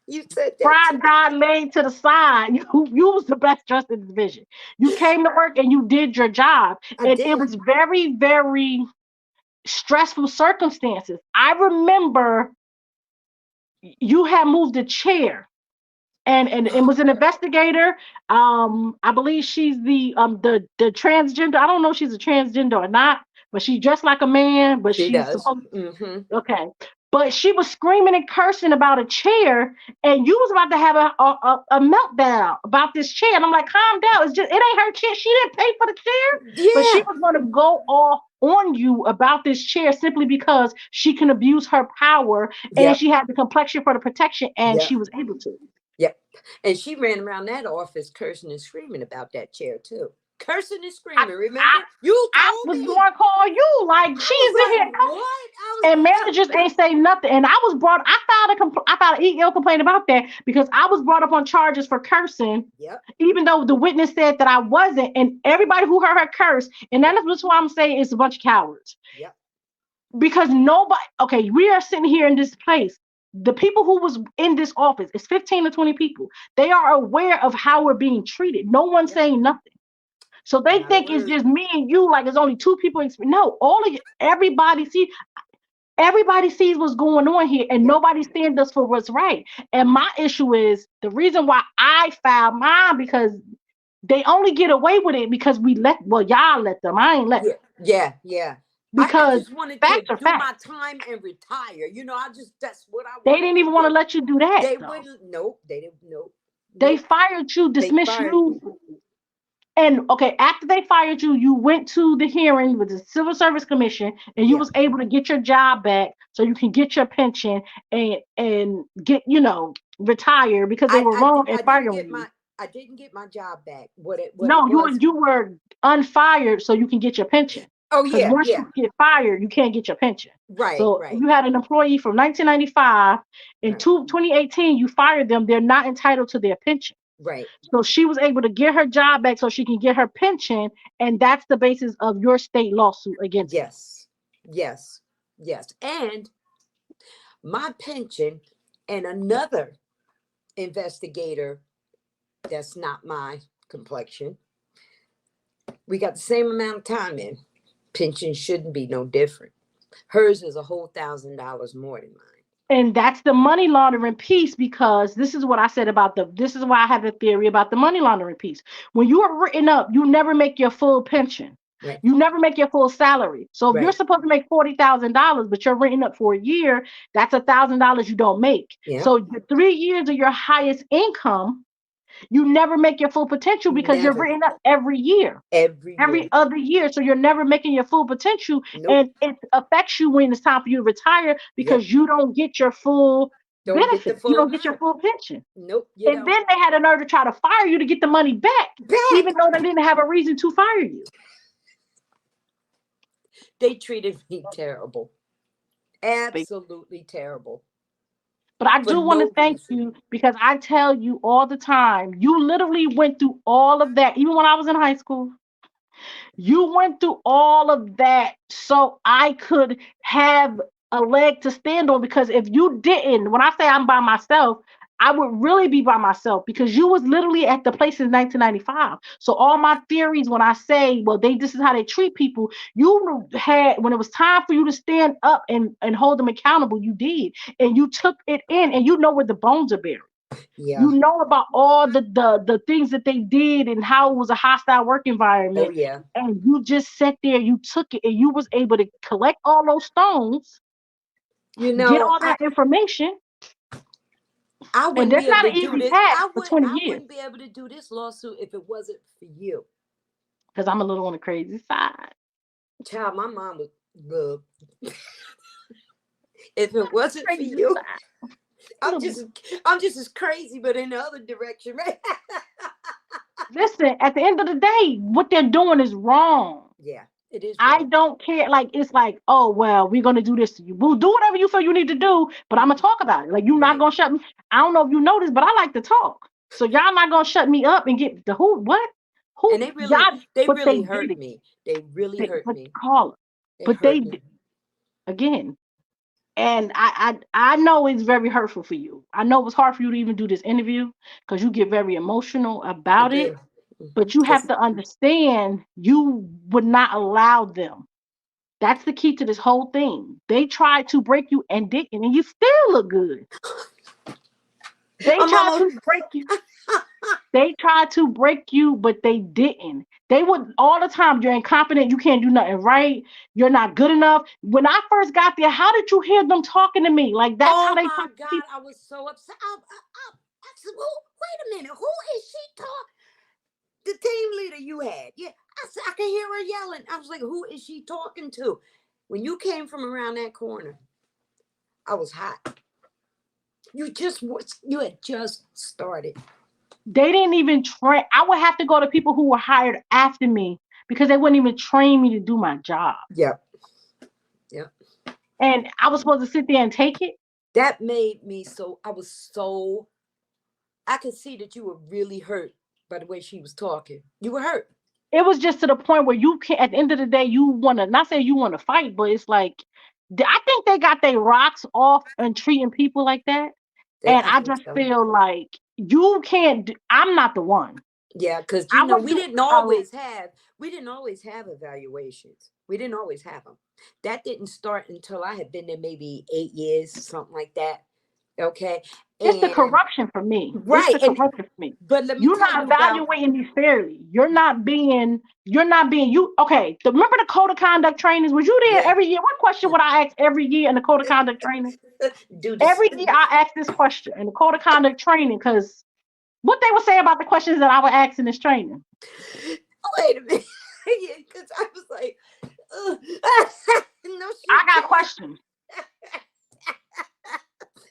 You said that too. Pride God laid to the side. You was the best dressed in the division. You came to work and you did your job. I And it did. was very, very stressful circumstances. I remember you had moved a chair and it was an investigator. I believe she's the transgender. I don't know if she's a transgender or not, but she's dressed like a man, but She she's does. supposed Mm-hmm. okay. But she was screaming and cursing about a chair, and you was about to have a meltdown about this chair. And I'm like, calm down. It ain't her chair. She didn't pay for the chair, but she Yeah. was going to go off on you about this chair simply because she can abuse her power, and Yep. she had the complexion for the protection, and Yep. she was able to. Yep. And she ran around that office cursing and screaming about that chair too. Cursing and I, screaming. Remember? You I told was me. going to call you like I she's in was here. like, what? I And was managers ain't say nothing. And I filed an EEO complaint about that because I was brought up on charges for cursing, Yep. even though the witness said that I wasn't. And everybody who heard her curse, and that is why I'm saying it's a bunch of cowards. Yep. Because we are sitting here in this place. The people who was in this office, it's 15 to 20 people. They are aware of how we're being treated. No one's Yep. saying nothing. So they Not a think it's word. just me and you, like it's only two people. No, all of you, everybody sees what's going on here and Yep. nobody stands up for what's right. And my issue is the reason why I filed mine because they only get away with it because y'all let them. I ain't let them. Yeah. Yeah. I Because just wanted to facts are do my facts. time and retire. That's what I They wanted didn't to even want to do. let you do that. They though. wouldn't. Nope. They didn't. Nope. They Nope. fired you, They dismissed fired you. me. And okay, after they fired you, you went to the hearing with the Civil Service Commission and you Yeah. was able to get your job back so you can get your pension and get, retire because they were wrong in firing you. I didn't get my job back. What it No, was. you were unfired so you can get your pension. Oh Because yeah, once yeah. you get fired, you can't get your pension. Right, So if right, you had an employee from 1995 in right, 2018, you fired them, they're not entitled to their pension. right. So she was able to get her job back so she can get her pension, and that's the basis of your state lawsuit against them. Yes, yes, yes. And my pension and another investigator that's not my complexion, we got the same amount of time in. Pension shouldn't be no different. Hers is a whole $1,000 more than mine. And that's the money laundering piece, because this is what I said about this is why I have a theory about the money laundering piece. When you are written up, you never make your full pension. Right, You never make your full salary. So if you're right. supposed to make $40,000, but you're written up for a year, that's $1,000 you don't make. Yeah. So the 3 years of your highest income, you never make your full potential because you're Never. written up every year, Every year. every other year. So you're never making your full potential, Nope. and it affects you when it's time for you to retire because Yep. you don't get your full Don't get the benefit. You full don't get your amount. full pension. Nope. You And don't. then they had a nerve to try to fire you to get the money back, even Back. though they didn't have a reason to fire you. They treated me terrible. Absolutely terrible. But I For do want to no thank reason. you, because I tell you all the time, you literally went through all of that, even when I was in high school. You went through all of that so I could have a leg to stand on, because if you didn't, when I say I'm by myself, I would really be by myself, because you was literally at the place in 1995. So all my theories, when I say, well, this is how they treat people, you had, when it was time for you to stand up and hold them accountable, you did. And you took it in, and you know where the bones are buried. Yeah. You know about all the things that they did and how it was a hostile work environment. Oh yeah. And you just sat there, you took it, and you was able to collect all those stones, You get know, all that information. I And wouldn't that's be able not to an do easy this. task for 20 I years wouldn't be able to do this lawsuit if it wasn't for you. because I'm a little on the crazy side. Child, my mom was look. If it wasn't for Crazy you, side. I'm just as crazy, but in the other direction, right? Listen, at the end of the day, what they're doing is wrong. Yeah, it is I wrong. don't care. Like, it's like, oh, well, we're going to do this to you. We'll do whatever you feel you need to do, but I'm going to talk about it. Like, you're not Right. going to shut me. I don't know if you noticed, but I like to talk. So y'all not going to shut me up and get the who, what? Who, And they y'all, but they really did hurt it. me. They really hurt But me. Carla, They but hurt me. again, and I know it's very hurtful for you. I know it's hard for you to even do this interview because you get very emotional I about it. do. But you have to understand, you would not allow them. That's the key to this whole thing. They tried to break you and didn't, and you still look good. They I'm tried almost. to break you. They tried to break you, but they didn't. They would all the time. You're incompetent. You can't do nothing right. You're not good enough. When I first got there, how did you hear them talking to me? Like, that's how Oh they my talk to God, people. I was so upset. I said, well, wait a minute. Who is she talking? The team leader you had. Yeah. I said, I can hear her yelling. I was like, who is she talking to? When you came from around that corner, I was hot. You had just started. They didn't even train. I would have to go to people who were hired after me because they wouldn't even train me to do my job. Yep. Yep. And I was supposed to sit there and take it. That made me I could see that you were really hurt by the way she was talking. You were hurt. It was just to the point where you can't, at the end of the day, you want to, not say you want to fight, but it's like, I think they got their rocks off and treating people like that. And I I think just so. feel like you can't, I'm not the one. Yeah, because I would we do, didn't always have evaluations. We didn't always have them. That didn't start until I had been there maybe 8 years, something like that. Okay. it's the And corruption for me. right. It's the corruption for me. But let me You're tell not you about evaluating me fairly. Okay. Remember the code of conduct trainings? Was you there every year? What question would I ask every year in the code of conduct training? do this. Every year I ask this question in the code of conduct training, because what they would say about the questions that I would ask in this training. Wait a minute. Yeah, because I was like, no, I got questions.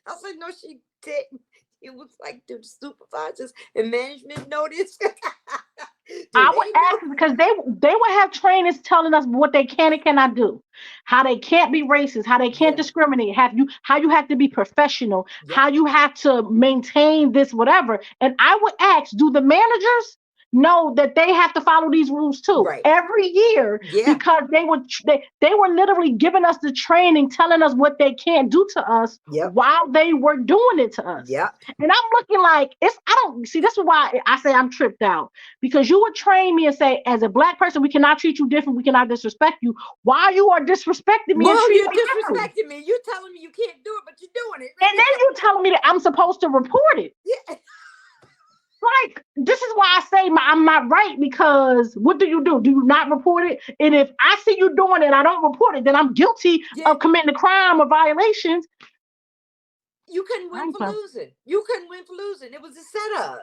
I said, no, she didn't. It was like, do the supervisors and management know this? Do I would they know? ask because they would have trainers telling us what they can and cannot do, how they can't be racist, how they can't Yeah. discriminate, how you have to be professional, Yep. how you have to maintain this whatever. And I would ask, do the managers know that they have to follow these rules too Right. every year? Yeah. Because they were literally giving us the training, telling us what they can't do to us Yep. while they were doing it to us. Yep. And I'm looking like I don't see, this is why I say I'm tripped out, because you would train me and say, as a black person, we cannot treat you different, we cannot disrespect you. Why you are disrespecting me and Well, treating you're me differently? disrespecting me. You're telling me you can't do it, but you're doing it. And then you telling me that I'm supposed to report it. Yeah. Like, this is why I say I'm not right, because what do? Do you not report it? And if I see you doing it and I don't report it, then I'm guilty Yeah. of committing a crime or violations. You couldn't win for losing. You couldn't win for losing. It was a setup.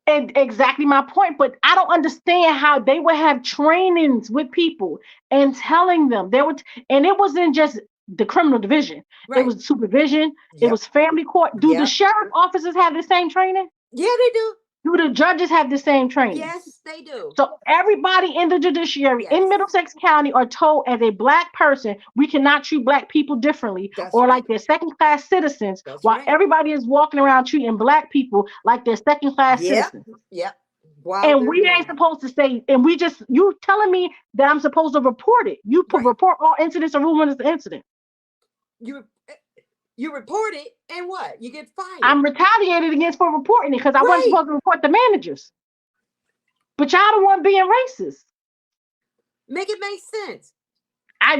And exactly my point. But I don't understand how they would have trainings with people and telling them and it wasn't just the criminal division. Right. It was supervision. Yep. It was family court. Do the Yep. sheriff officers have the same training? Yeah, they do. Do the judges have the same training? Yes, they do. So everybody in the judiciary in Yes. Middlesex County are told, as a black person, we cannot treat black people differently, That's or right. like they're second-class citizens, That's while right. everybody is walking around treating black people like they're second-class Yep. citizens. Yep. And we ain't supposed to say, and you telling me that I'm supposed to report it. You put Right. report all incidents or rule when it's an incident. You report it, and what? You get fired. I'm retaliated against for reporting it because I wasn't Right. supposed to report the managers. But y'all the one being racist. Make it make sense.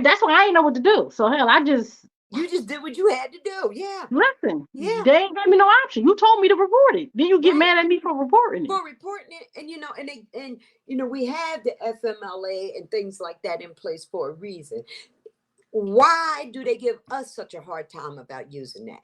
That's why I ain't know what to do. So hell, You just did what you had to do. Yeah. listen. Yeah. They ain't gave me no option. You told me to report it. Then you get Right. mad at me for reporting it. For reporting it, and we have the FMLA and things like that in place for a reason. Why do they give us such a hard time about using that?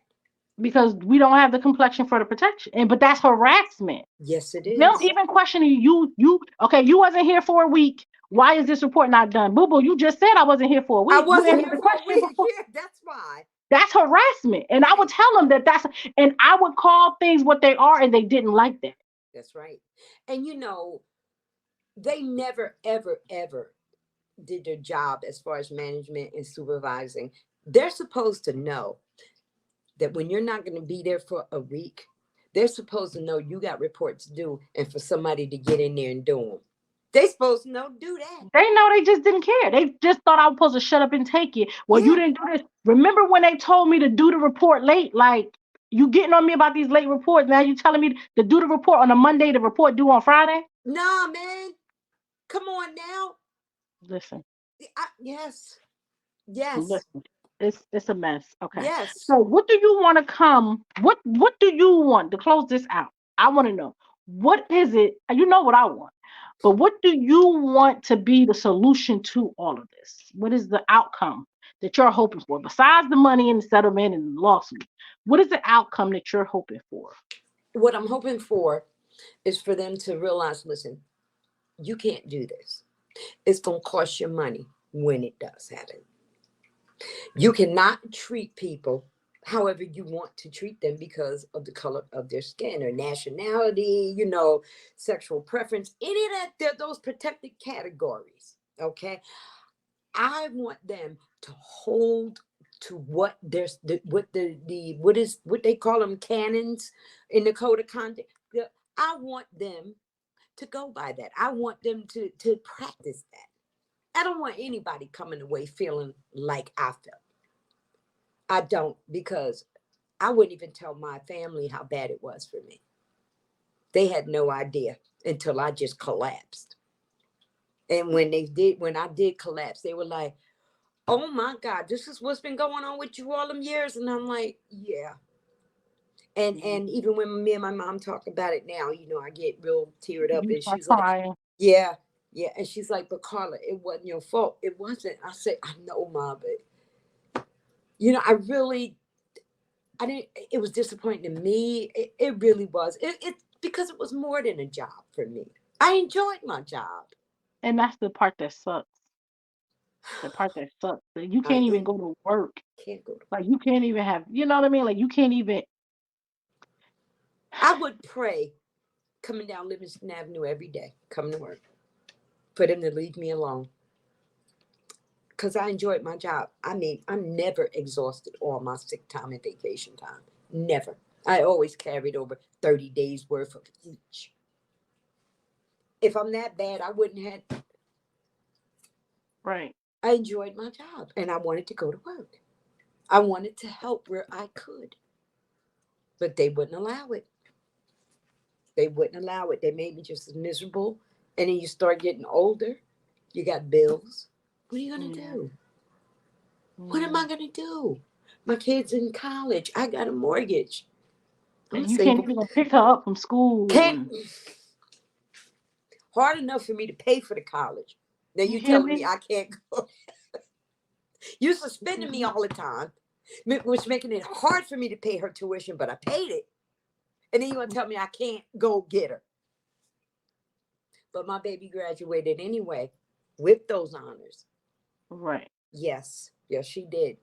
Because we don't have the complexion for the protection. But that's harassment. Yes, it is. Them even questioning you okay, you wasn't here for a week. Why is this report not done? Boo boo, you just said I wasn't here for a week. I wasn't here the for a question week. before. Yeah, that's why. That's harassment. And I would tell them and I would call things what they are, and they didn't like that. That's right. And they never, ever, ever did their job as far as management and supervising. They're supposed to know that when you're not going to be there for a week, they're supposed to know you got reports due and for somebody to get in there and do them. They supposed to know, do that. They know, they just didn't care. They just thought I was supposed to shut up and take it. Well, Yeah. you didn't do this. Remember when they told me to do the report late? Like, you getting on me about these late reports. Now you telling me to do the report on a Monday, the report due on Friday? Nah, man. Come on now. Listen. Yes. Listen. It's a mess. Okay. Yes. So what do you want what do you want to close this out? I want to know, what is it? You know what I want. But what do you want to be the solution to all of this? What is the outcome that you're hoping for? Besides the money and the settlement and the lawsuit, what is the outcome that you're hoping for? What I'm hoping for is for them to realize, listen, you can't do this. It's going to cost you money when it does happen. You cannot treat people however you want to treat them because of the color of their skin or nationality, sexual preference, any of that, those protected categories. Okay. I want them to hold to what they call them canons in the code of conduct. I want them to go by that. I want them to practice that. I don't want anybody coming away feeling like I felt. I don't, because I wouldn't even tell my family how bad it was for me. They had no idea until I just collapsed. And when I did collapse, they were like, oh my God, this is what's been going on with you all them years. And I'm like, yeah. And even when me and my mom talk about it now, I get real teared up. And she's like, yeah. And she's like, but Carla, it wasn't your fault. It wasn't. I said, I know, Mom, but I didn't, it was disappointing to me. It really was. It because it was more than a job for me. I enjoyed my job. And that's the part that sucks. The part that sucks. That you can't even go to work. Can't go to work. Like, you can't even have, you know what I mean? Like, you can't even. I would pray coming down Livingston Avenue every day, coming to work, for them to leave me alone. Because I enjoyed my job. I mean, I'm never exhausted all my sick time and vacation time. Never. I always carried over 30 days worth of each. If I'm that bad, I wouldn't have. Right. I enjoyed my job and I wanted to go to work. I wanted to help where I could. But they wouldn't allow it. They wouldn't allow it. They made me just as miserable. And then you start getting older. You got bills. What are you going to do? What am I going to do? My kid's in college. I got a mortgage. And you can't even pick her up from school. Hard enough for me to pay for the college. Now you telling me I can't go. You suspending me all the time, which making it hard for me to pay her tuition, but I paid it. And then you want to tell me I can't go get her. But my baby graduated anyway with those honors. Right. Yes. Yes, she did.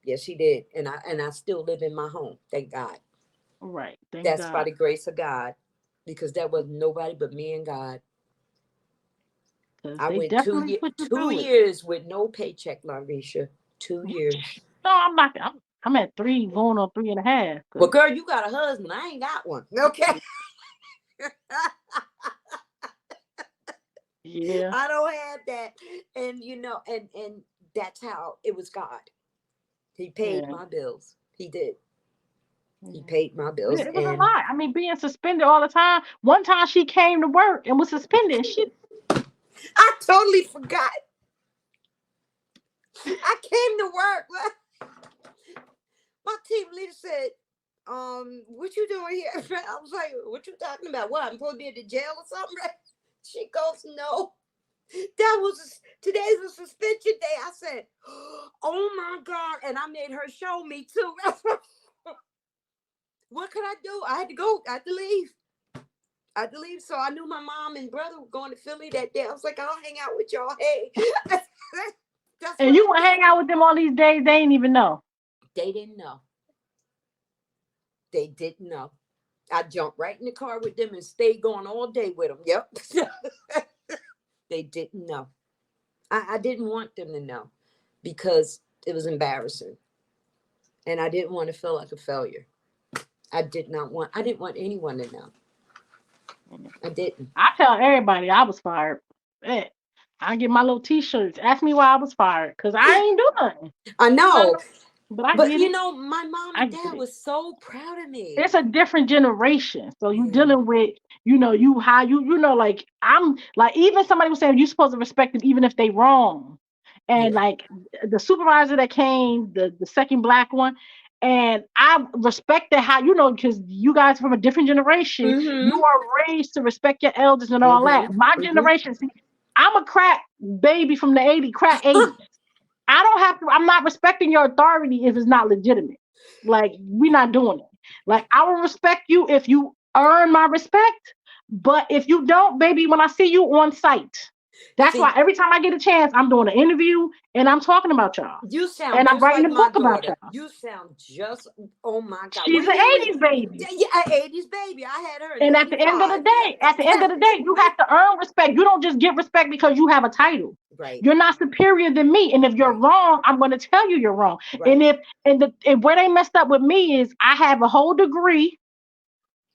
Yes, she did. And I still live in my home. Thank God. Right. That's by the grace of God. Because that was nobody but me and God. I went 2 years with no paycheck, Larisha. 2 years. No, I'm not. I'm at 3, going on 3.5. Well, girl, you got a husband. I ain't got one. Okay. Yeah. I don't have that. And you know, and that's how it was God. He paid my bills. He did. He paid my bills. It was a lot. I mean, being suspended all the time. One time she came to work and was suspended. I totally forgot. I came to work. My team leader said, what you doing here? I was like, what you talking about? What, I'm supposed to be in the jail or something? She goes, no. Today's a suspension day. I said, oh my God. And I made her show me too. What could I do? I had to go. I had to leave. So I knew my mom and brother were going to Philly that day. I was like, I'll hang out with y'all. Hey. And you would hang out with them all these days. They didn't even know. They didn't know. They didn't know. I jumped right in the car with them and stayed going all day with them. Yep. They didn't know. I didn't want them to know because it was embarrassing. And I didn't want to feel like a failure. I didn't want anyone to know. I didn't. I tell everybody I was fired. I get my little t-shirts. Ask me why I was fired. Because I ain't do nothing. I know. But you know, my mom and dad was so proud of me. It's a different generation. So you dealing with, you know, like I'm like, even somebody was saying you're supposed to respect them even if they wrong. And like the supervisor that came, the second black one, and I respected how, you know, because you guys from a different generation, you are raised to respect your elders and all that. My generation, see, I'm a crack baby from the 80s, crack 80s. I don't have to, I'm not respecting your authority if it's not legitimate. Like, we're not doing it. Like, I will respect you if you earn my respect, but if you don't, baby, when I see you on site, that's why every time I get a chance, I'm doing an interview and I'm talking about y'all. You sound and just I'm writing like a book my about daughter. y'all. You sound just, oh my God. She's an 80s baby. Yeah, an 80s baby. I had her. And at the end of the day, you have to earn respect. You don't just get respect because you have a title. Right. You're not superior than me. And if you're wrong, I'm going to tell you you're wrong. Right. And where they messed up with me is I have a whole degree.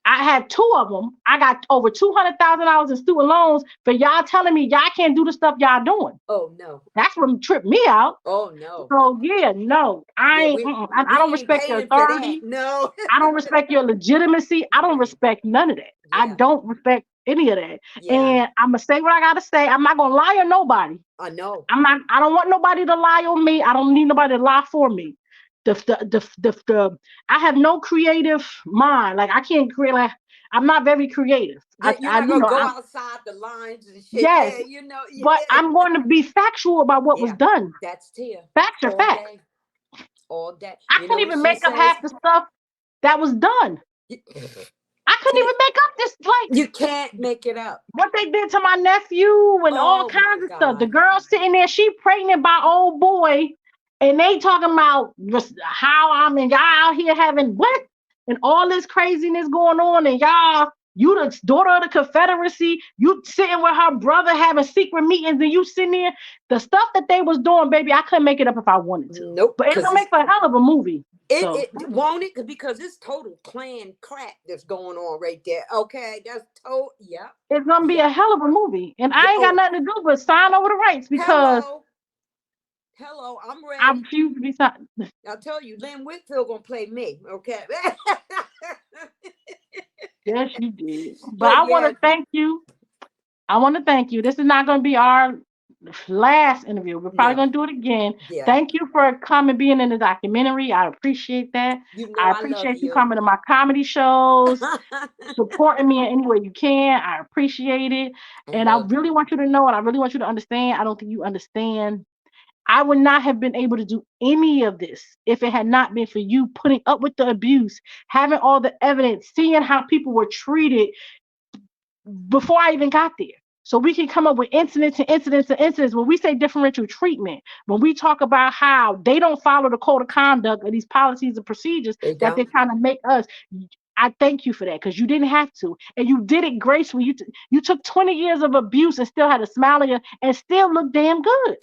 I had 2 of them. I got over $200,000 in student loans for y'all telling me y'all can't do the stuff y'all doing. Oh no. That's what tripped me out. Oh no. So yeah, no, I don't respect your authority. No. I don't respect your legitimacy. I don't respect none of that. Yeah. I don't respect any of that. Yeah. And I'm gonna say what I gotta say. I'm not gonna lie on nobody. I know. I don't want nobody to lie on me. I don't need nobody to lie for me. I have no creative mind. Like I can't create. Like I'm not very creative. You're not gonna go outside the lines and shit. Yes, yeah, you know. Yeah. But I'm going to be factual about what was done. That's Tia. Facts are facts. All day. I couldn't even make up half the stuff that was done. I couldn't even make up this. Like you can't make it up. What they did to my nephew and all kinds of stuff. The girl sitting there, she pregnant by old boy. And they talking about how I'm out here having what? and all this craziness going on, and y'all, you the daughter of the Confederacy, you sitting with her brother having secret meetings, and you sitting there. The stuff that they was doing, baby, I couldn't make it up if I wanted to. Nope. But it's gonna make for a hell of a movie. It won't it, because it's total clan crap that's going on right there. Okay, that's total. Yeah, it's gonna be a hell of a movie, and I ain't got nothing to do but sign over the rights because hello, I'm ready. I refuse to be signed. I'll tell you, Lynn Whitfield gonna play me. Okay. Yes, you did. But I want to thank you. I want to thank you. This is not going to be our last interview. We're probably going to do it again. Yeah. Thank you for coming, being in the documentary. I appreciate that. I appreciate you coming to my comedy shows, supporting me in any way you can. I appreciate it. And I really want you to know, and I really want you to understand, I don't think you understand. I would not have been able to do any of this if it had not been for you putting up with the abuse, having all the evidence, seeing how people were treated before I even got there. So we can come up with incidents and incidents and incidents. When we say differential treatment, when we talk about how they don't follow the code of conduct or these policies and procedures that they're trying to make us, I thank you for that, because you didn't have to. And you did it gracefully. You took 20 years of abuse and still had a smile on you and still looked damn good.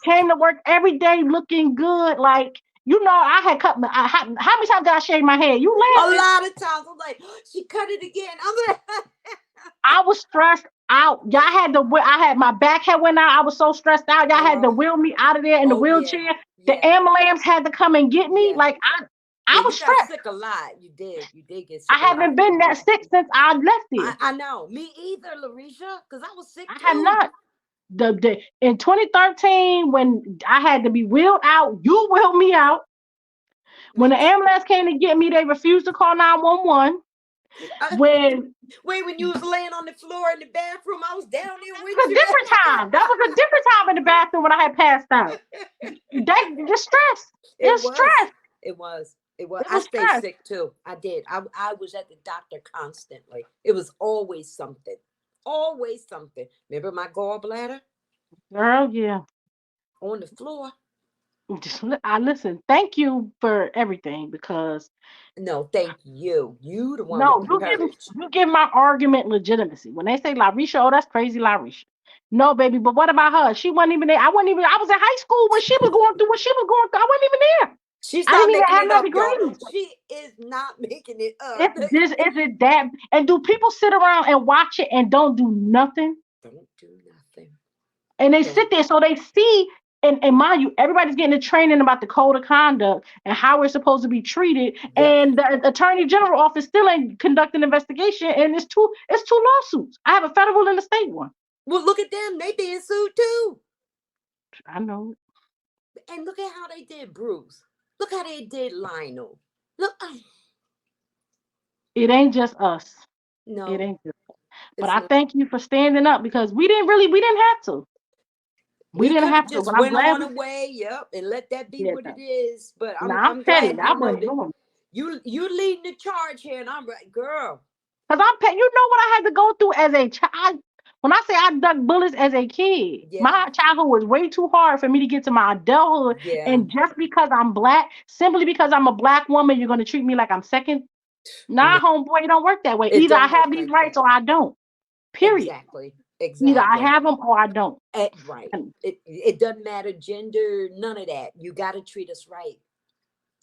Came to work every day looking good. Like, you know, I had cut my, how many times did I shave my hair? You laughing? A lot of times. I'm like, she cut it again. I'm like, I was stressed out. Y'all had I had my back had went out. I was so stressed out. Y'all had to wheel me out of there in the wheelchair. Yeah. The ambulance had to come and get me. Like I was stressed. Got sick a lot. You did get sick. I haven't been that sick since I left here. I know. Me either, Larisha, because I was sick too. I have not. In 2013, when I had to be wheeled out, you wheeled me out. When the ambulance came to get me, they refused to call 911. When you was laying on the floor in the bathroom, I was down there with you. A different time. That was a different time in the bathroom when I had passed out. The stress. It's stress. It was. I stayed sick too. I did. I was at the doctor constantly. It was always something. Always something. Remember my gallbladder? Girl, yeah. On the floor. I listen. Thank you for everything, because no, thank you. You the one. No, you give my argument legitimacy. When they say Larisha, oh, that's crazy, Larisha. No, baby, but what about her? She wasn't even there. I was in high school when she was going through what she was going through. I wasn't even there. She's not making it up, y'all. She is not making it up. Is it that? And do people sit around and watch it and don't do nothing? Don't do nothing. And they sit there, so they see. And mind you, everybody's getting a training about the code of conduct and how we're supposed to be treated. Yeah. And the Attorney General office still ain't conducting an investigation. And it's two lawsuits. I have a federal and a state one. Well, look at them. They being sued too. I know. And look at how they did Bruce. Look how they did Lionel. Look. It ain't just us. No. It ain't just us. But I thank you for standing up, because we didn't have to. We didn't have just to. Went on away, and let that be what it is. But I'm glad you leading the charge here, and I'm right, girl. Because you know what I had to go through as a child. When I say I ducked bullets as a kid, my childhood was way too hard for me to get to my adulthood. Yeah. And just because I'm black, simply because I'm a black woman, you're going to treat me like I'm second? Nah, homeboy, it don't work that way. Either I have these rights or I don't. Period. Exactly. Either I have them or I don't. Right. It doesn't matter gender, none of that. You got to treat us right.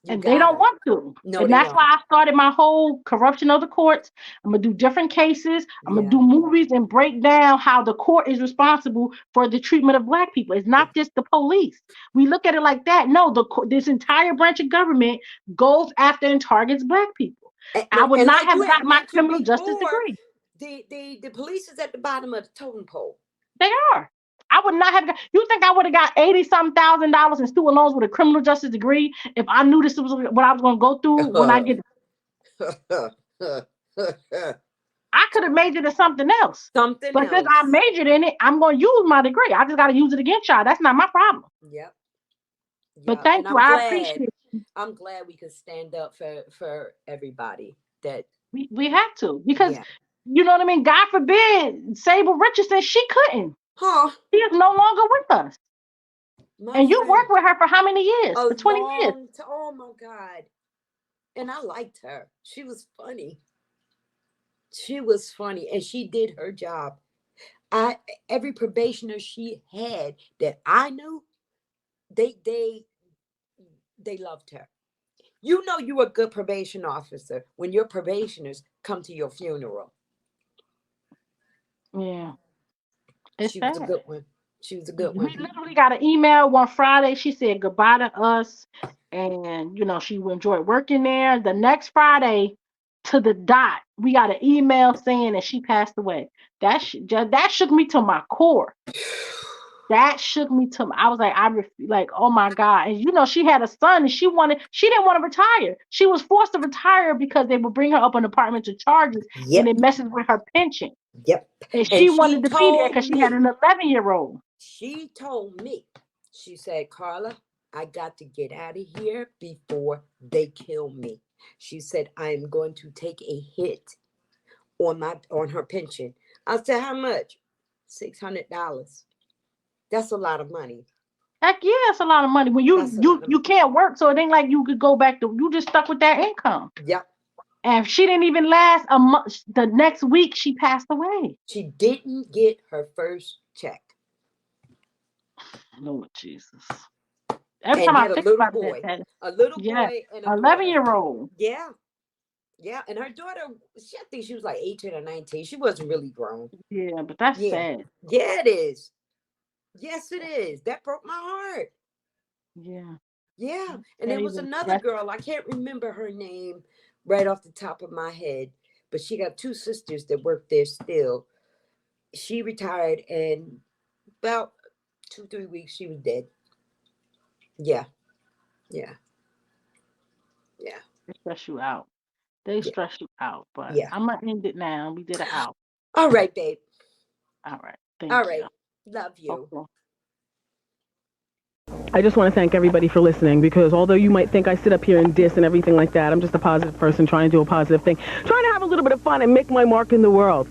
They don't want to. No, and that's why I started my whole corruption of the courts. I'm going to do different cases. I'm going to do movies and break down how the court is responsible for the treatment of black people. It's not just the police. We look at it like that. No, this entire branch of government goes after and targets black people. I would not have got my criminal justice degree. The police is at the bottom of the totem pole. They are. I would not have got. You think I would have got $80,000 in student loans with a criminal justice degree if I knew this was what I was going to go through when I get? I could have majored in something else. But since I majored in it, I'm going to use my degree. I just got to use it against y'all. That's not my problem. Yep. But thank you. I appreciate it. I'm glad we could stand up for everybody. That we have to, because you know what I mean. God forbid, Sable Richardson, she couldn't. Huh? She is no longer with us. And you worked with her for how many years? For 20 years. Oh my God. And I liked her. She was funny. She was funny, and she did her job. Every probationer she had that I knew, they loved her. You know you're a good probation officer when your probationers come to your funeral. Yeah. It's She was a sad. good one. She was a good one. We literally got an email one Friday. She said goodbye to us, and she enjoyed working there. The next Friday, to the dot, we got an email saying that she passed away. That shook me to my core. That shook me to I was like, oh my God. And she had a son, and she didn't want to retire. She was forced to retire because they would bring her up on departmental charges, and it messes with her pension. Yep. And she wanted to be there because she had an 11-year-old. She told me, she said, Carla, I got to get out of here before they kill me. She said, I'm going to take a hit on her pension. I said, how much? $600. That's a lot of money. Heck yeah, it's a lot of money. When you can't work, so it ain't like you could go back to, you just stuck with that income. Yep. And she didn't even last a month. The next week she passed away. She didn't get her first check. Lord Jesus. Every time I think about that, a little boy and a 11-year-old. Yeah. Yeah. And her daughter, I think she was like 18 or 19. She wasn't really grown. Yeah, but that's sad. Yeah, it is. Yes, it is. That broke my heart. Yeah. Yeah. And there was another girl. I can't remember her name right off the top of my head, but she got 2 sisters that work there still. She retired, and about 2-3 weeks she was dead. Yeah. Yeah. Yeah. They stress you out. Stress you out. But I'm going to end it now. We did it out. All right, babe. All right. Thank you. Love you. Okay. I just want to thank everybody for listening, because although you might think I sit up here and diss and everything like that, I'm just a positive person trying to do a positive thing, trying to have a little bit of fun and make my mark in the world.